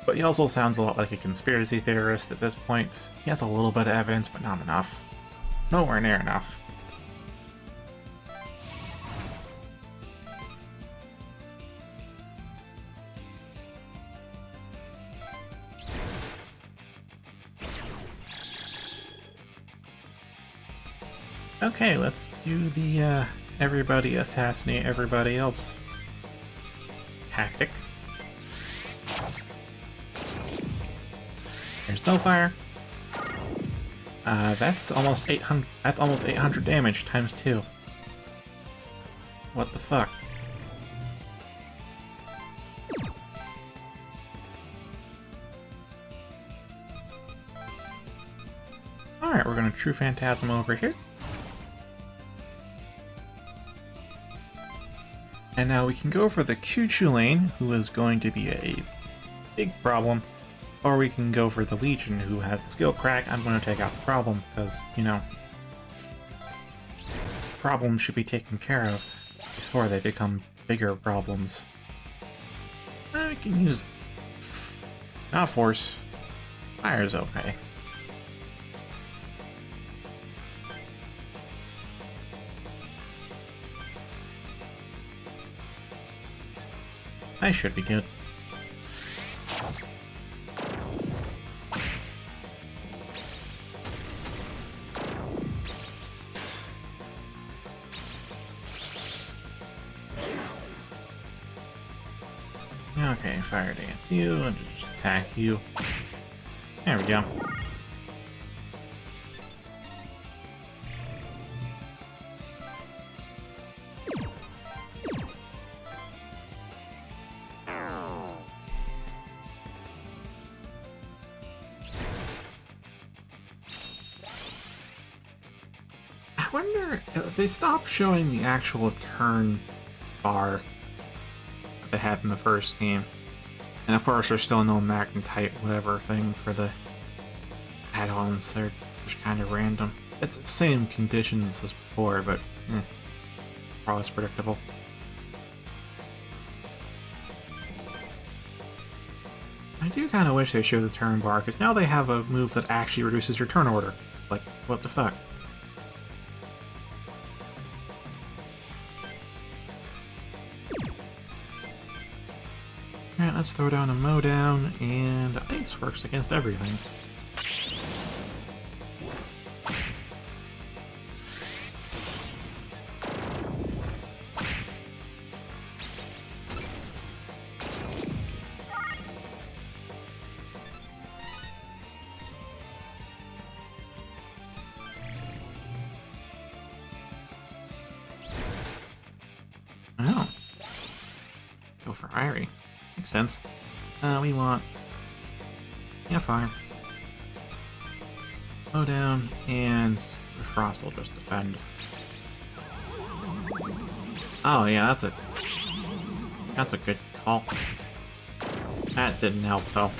[SPEAKER 1] But he also sounds a lot like a conspiracy theorist at this point. He has a little bit of evidence, but not enough. Nowhere near enough. Okay, let's do the everybody assassinate everybody else tactic. There's no fire. That's almost 800. That's almost 800 damage times 2. What the fuck? All right, we're gonna True Phantasm over here. And now we can go for the Q2 lane, who is going to be a big problem, or we can go for the Legion, who has the skill crack. I'm going to take out the problem, because, you know, problems should be taken care of before they become bigger problems. We can use... not Force. Fire's okay. I should be good. Okay, fire dance you, and just attack you. There we go. I wonder if they stopped showing the actual turn bar that they had in the first game. And of course, there's still no magnetite whatever thing for the add-ons. They're just kind of random. It's the same conditions as before, but probably as predictable. I do kind of wish they showed the turn bar, because now they have a move that actually reduces your turn order. Like, what the fuck? Alright, let's throw down a mow down, and ice works against everything. Oh. Go for Irie. Makes sense. We want... yeah, fire. Slow down, and Frost will just defend. Oh yeah, that's a good call. That didn't help though.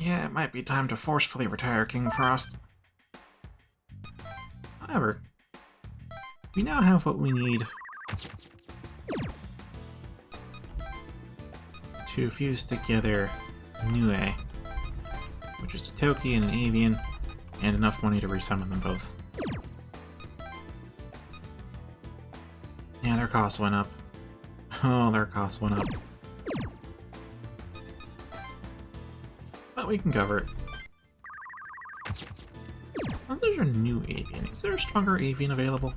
[SPEAKER 1] Yeah, it might be time to forcefully retire King Frost. However, we now have what we need to fuse together Nue, which is a Toki and an Avian, and enough money to resummon them both. Yeah, their cost went up. Oh, their cost went up. But we can cover it. Oh, there's a new Avian. Is there a stronger Avian available?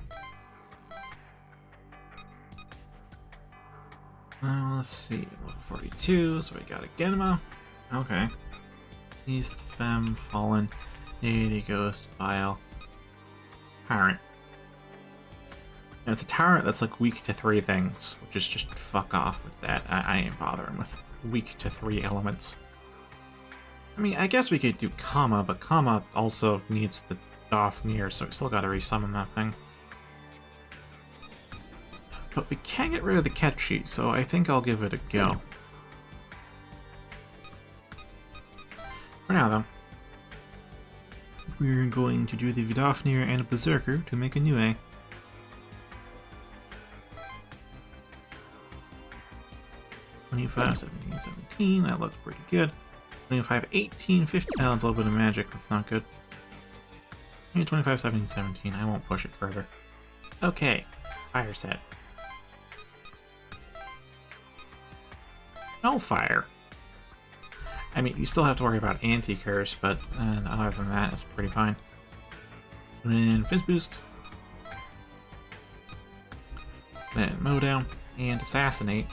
[SPEAKER 1] Let's see. Level 42, so we got a Genma. Okay. East, Femme, Fallen, Deity, Ghost, Bile, Tyrant. And it's a Tyrant that's like weak to 3 things, which is just fuck off with that. I ain't bothering with weak to 3 elements. I mean, I guess we could do Kama, but Kama also needs the Dofnir, so we still gotta resummon that thing. But we can't get rid of the catch sheet, so I think I'll give it a go. For now, though, we're going to do the Vidofnir and a Berserker to make a Nue. $25, 17, 17, that looks pretty good. 25, 18, 15, oh, that's a little bit of magic, that's not good. 25, 17, 17, I won't push it further. Okay, fire set. No fire. I mean, you still have to worry about anti-curse, but other than that, it's pretty fine. And then Fizz Boost. Then Mow Down and Assassinate.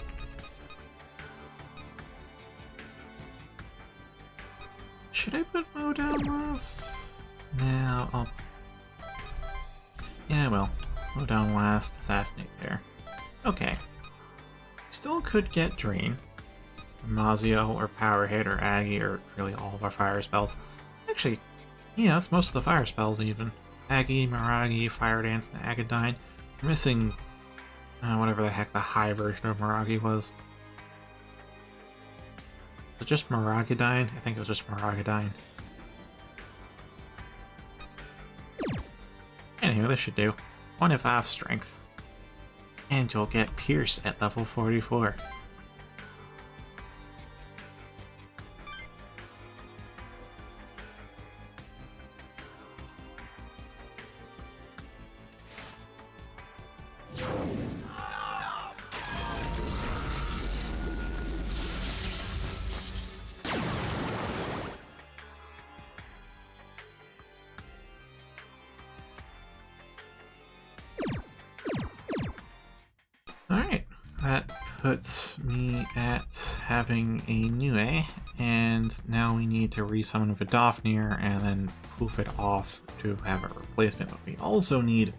[SPEAKER 1] Should I put Mow Down last? No, I'll... yeah, well. Mow Down last, Assassinate there. Okay. Still could get Drain. Mazio, or Power Hit, or Aggie, or really all of our fire spells. Actually, yeah, that's most of the fire spells even. Aggie, Miragi, Fire Dance, and Agadine. We're missing whatever the heck the high version of Miragi was. Was it just Miragadine? I think it was just Miragadine. Anyway, this should do. 25 strength. And you'll get Pierce at level 44. Alright, that puts me at having a new A, and now we need to resummon Vidofnir and then poof it off to have a replacement, but we also need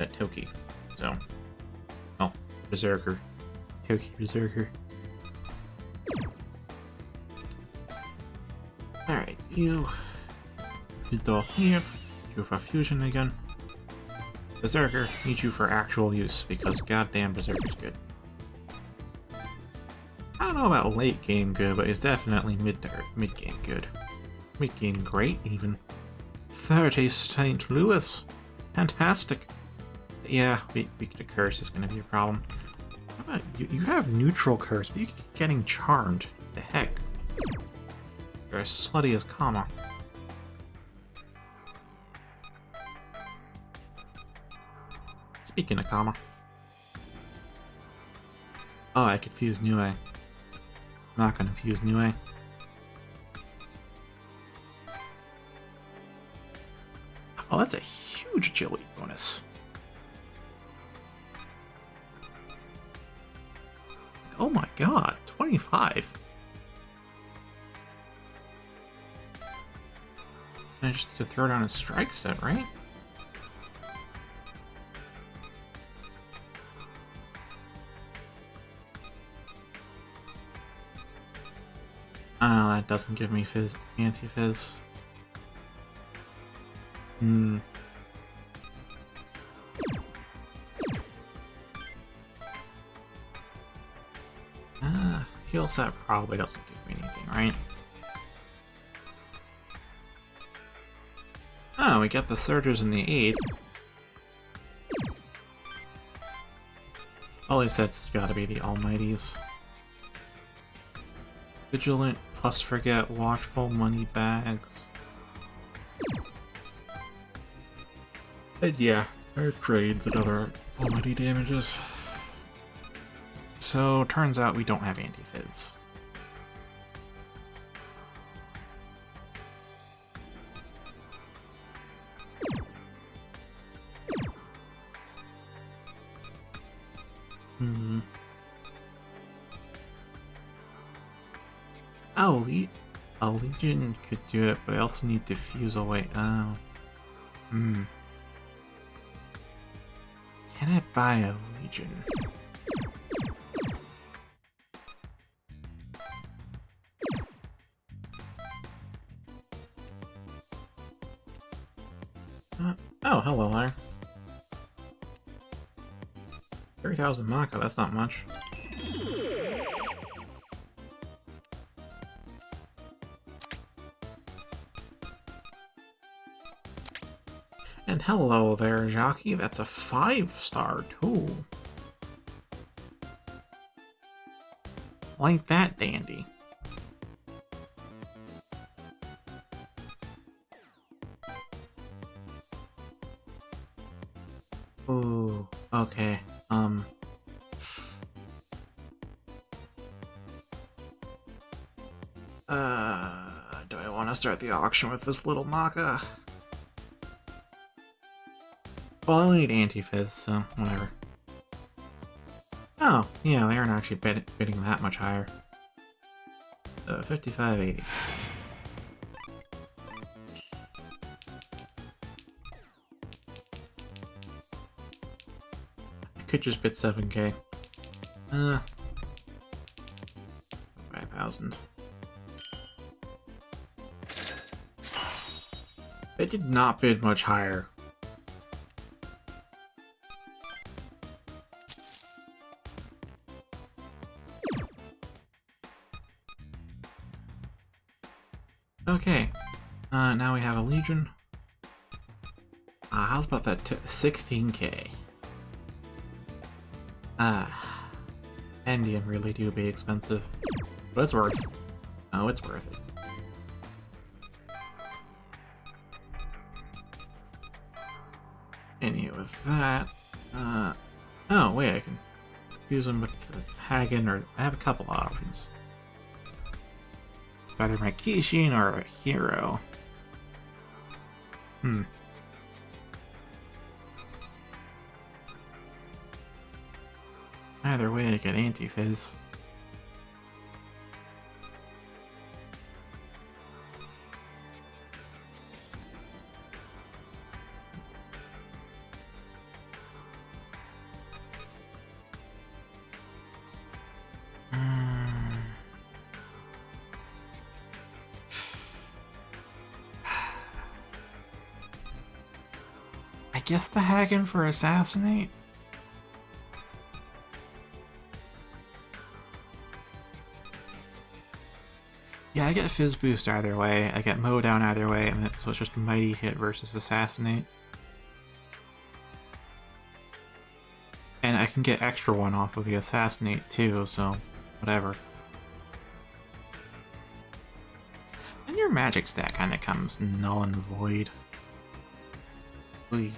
[SPEAKER 1] a Toki. So, oh, Berserker. Toki Berserker. Alright, you Vidofnir, you for fusion again. Berserker, need you for actual use, because goddamn Berserker's good. I don't know about late game good, but it's definitely mid game good. Mid game great, even. 30 St. Louis! Fantastic! Yeah, weak to curse is gonna be a problem. How about you have neutral curse, but you keep getting charmed. The heck? You're as slutty as Kama. Speaking of Kama. Oh, I could fuse Nue. I'm not gonna fuse Nue. Oh, that's a huge agility bonus. Oh my god, 25. I just need to throw down a strike set, right? That doesn't give me fizz, anti-fizz. Heal set probably doesn't give me anything, right? Oh, we get the surges and the aid. All these sets gotta be the Almighties. Vigilant, plus forget, watchful, money bags. And yeah, our trades and other almighty damages. So, turns out we don't have anti-fizz. Oh, a Legion could do it, but I also need to fuse away. Oh. Can I buy a Legion? Oh, hello there. 30,000 Maka, that's not much. And hello there, Jockey. That's a 5-star too. Like that, dandy. Ooh, okay. Do I want to start the auction with this little Maka? Well, I only need anti-fizz, so whatever. Oh, yeah, they aren't actually bidding that much higher. 55.80. I could just bid 7k. 5,000. They did not bid much higher. Okay, now we have a Legion. How's about that 16k? Ah, Endium really do be expensive, but it's worth. Oh, it's worth it. Anyway, with that, oh wait, I can use them with the Hagen, or I have a couple options. Either my Kishin or a hero. Either way, I get anti-fizz. I guess the Hagen for Assassinate? Yeah, I get Fizz Boost either way, I get Mow Down either way, and so it's just Mighty Hit versus Assassinate. And I can get extra one off of the Assassinate too, so whatever. And your magic stat kinda comes null and void. Oy.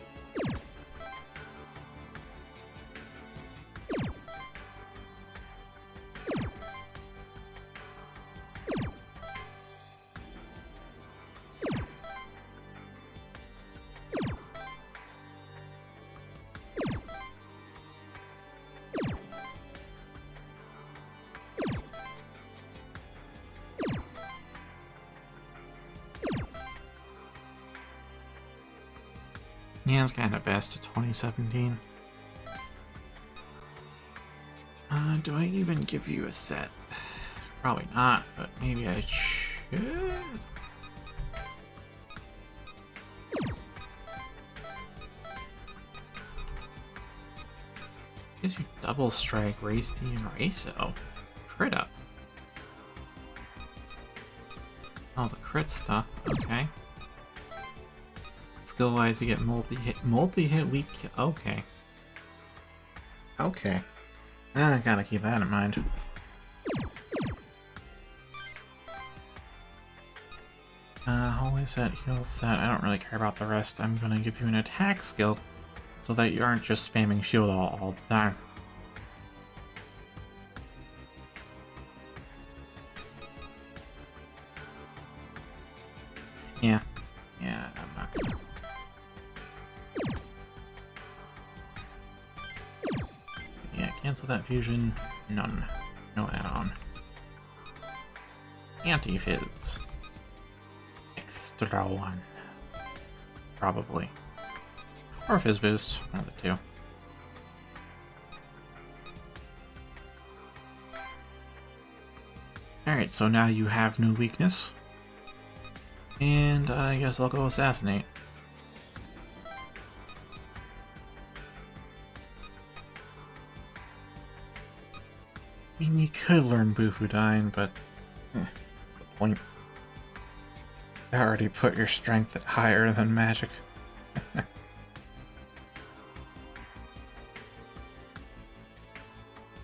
[SPEAKER 1] Yeah, it's kind of best of 2017. Do I even give you a set? Probably not, but maybe I should. Gives you double strike, race D, and Raso. Crit up. Oh, the crit stuff. Okay. Skill wise, you get multi-hit weak. Okay. Okay. I gotta keep that in mind. Holy set, heal set. I don't really care about the rest. I'm gonna give you an attack skill so that you aren't just spamming shield all the time. Yeah. Yeah, I'm not gonna. Yeah, cancel that fusion. None. No add-on. Anti-fizz. Extra one. Probably. Or fizz boost. One of the two. Alright, so now you have no weakness. And I guess I'll go Assassinate. I mean, you could learn Bufudyne, but the point. I already put your strength at higher than magic.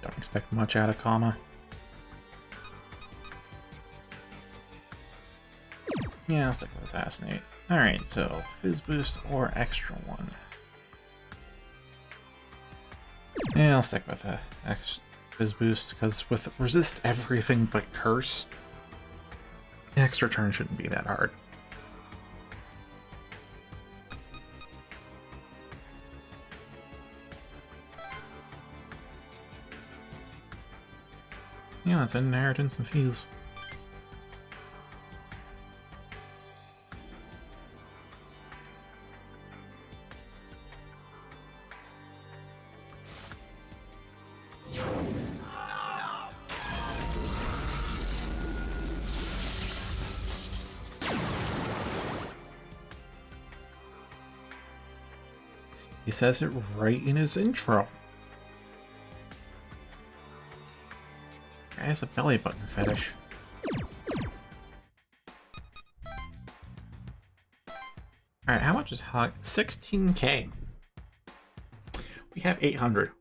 [SPEAKER 1] Don't expect much out of Kama. Yeah, I'll stick with Assassinate. Alright, so Fizz Boost or Extra one. Yeah, I'll stick with Fizz Boost, because with Resist Everything but Curse, the extra turn shouldn't be that hard. Yeah, it's Inheritance and Fees. He says it right in his intro. Guy has a belly button fetish. Alright, how much is 16K? We have 800.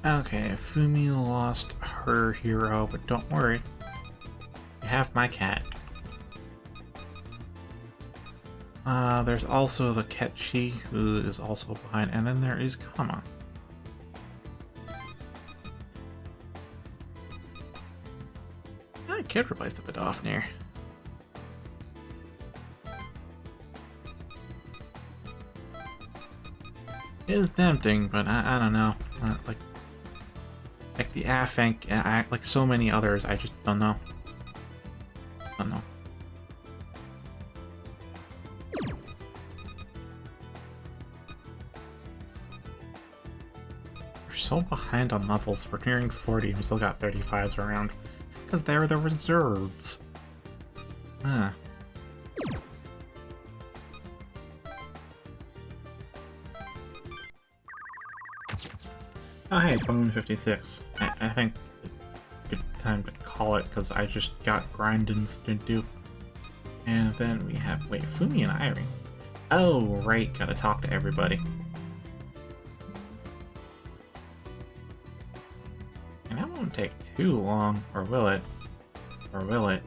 [SPEAKER 1] Okay, Fumi lost her hero, but don't worry. You have my cat. There's also the Ketchi, who is also behind, and then there is Kama. I could replace the Vidofnir. It is tempting, but I don't know. Like the Afenk, like so many others, I just don't know. Don't know. We're so behind on levels. We're nearing 40 and we still got 35s around. Because they're the reserves. Huh. Oh hey, it's 156. I think good time to call it because I just got grindins to do. And then we have, wait, Fumi and Irene. Oh, right, gotta talk to everybody. And that won't take too long, or will it? Or will it?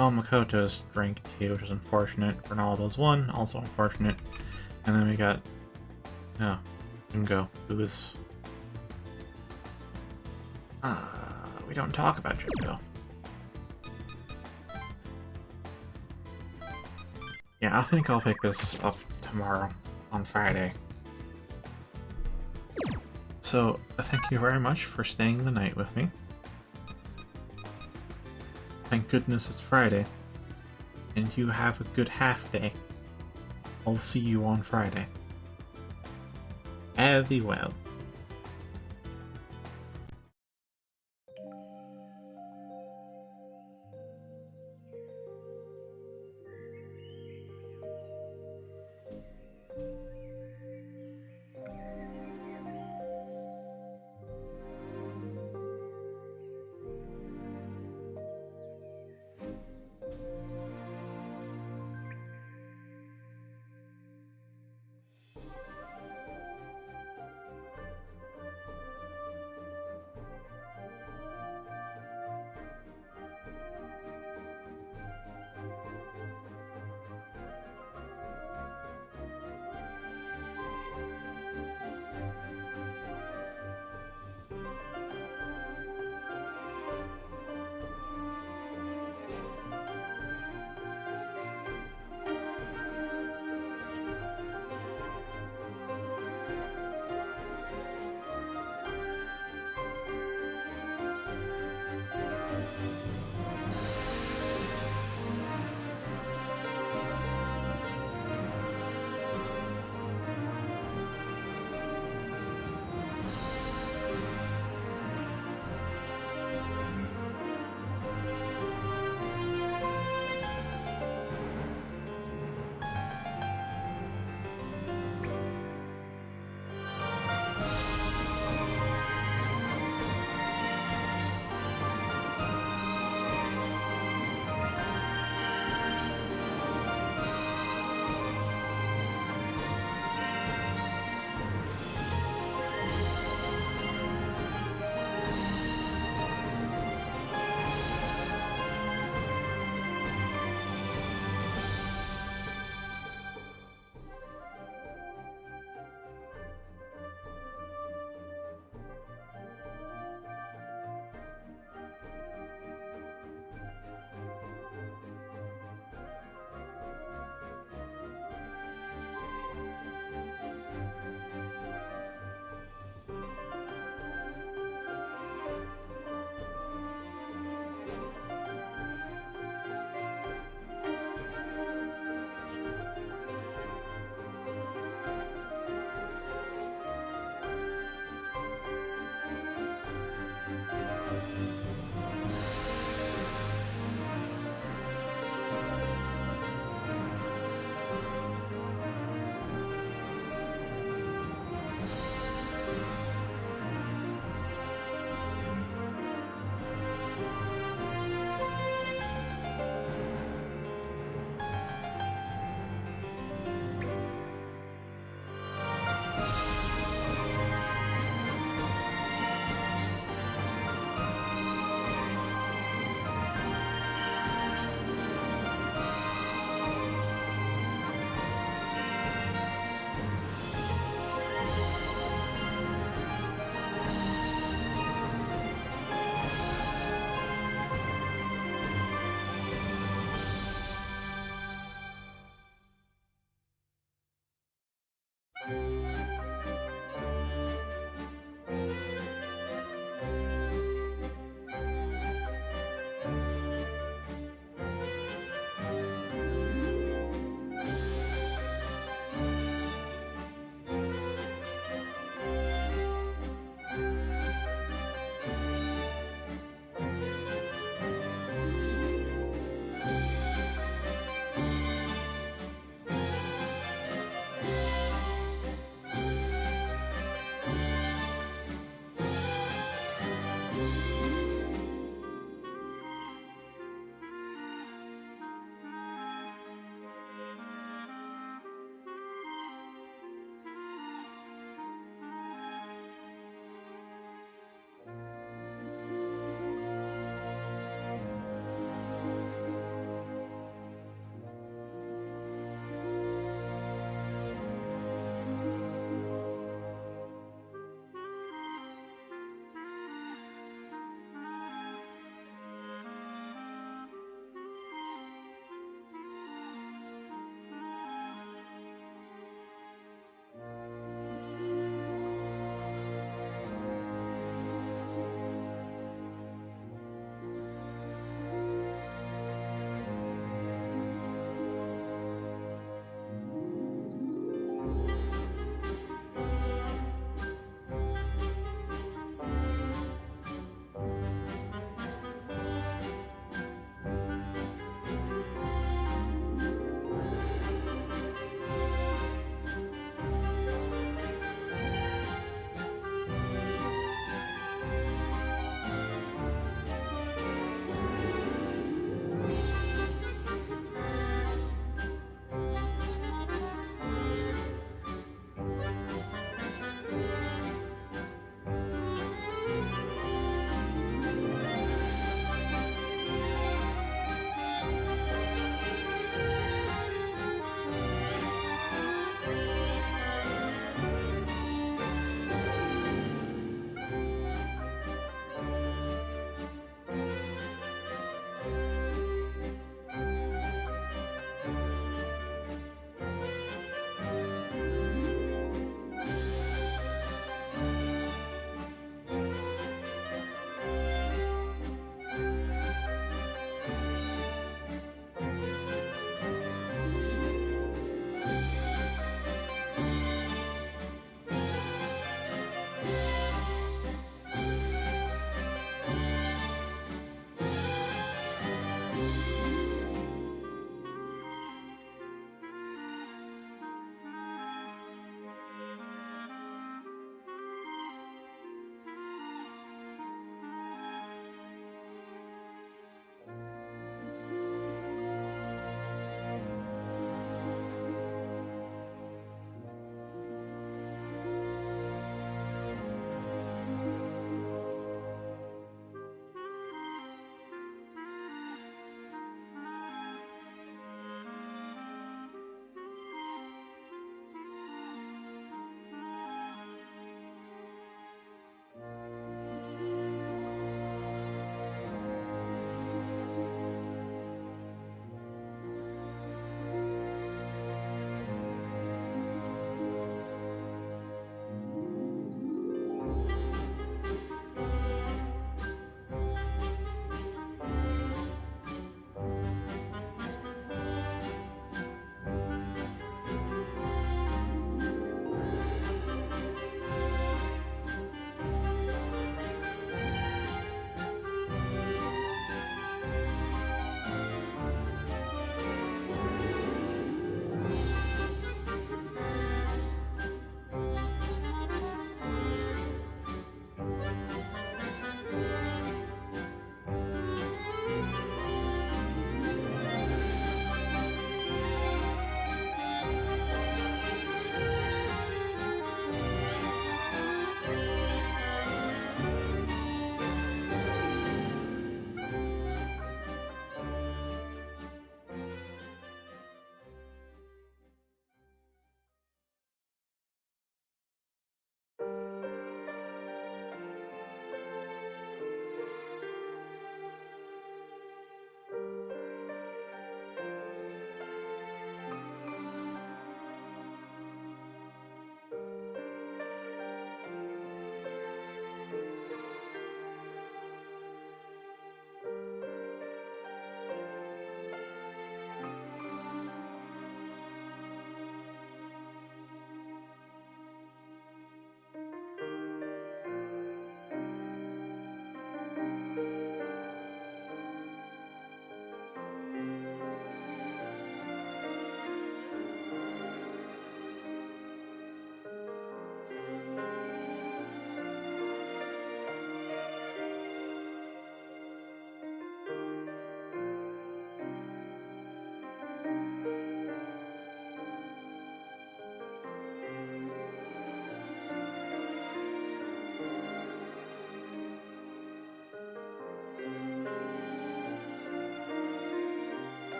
[SPEAKER 1] Oh, Makoto's ranked 2, which is unfortunate. Ronaldo's 1, also unfortunate. And then we got... oh, Jungo, who is... we don't talk about Jungo. Yeah, I think I'll pick this up tomorrow, on Friday. So, thank you very much for staying the night with me. Thank goodness it's Friday. And you have a good half day. I'll see you on Friday. Be well.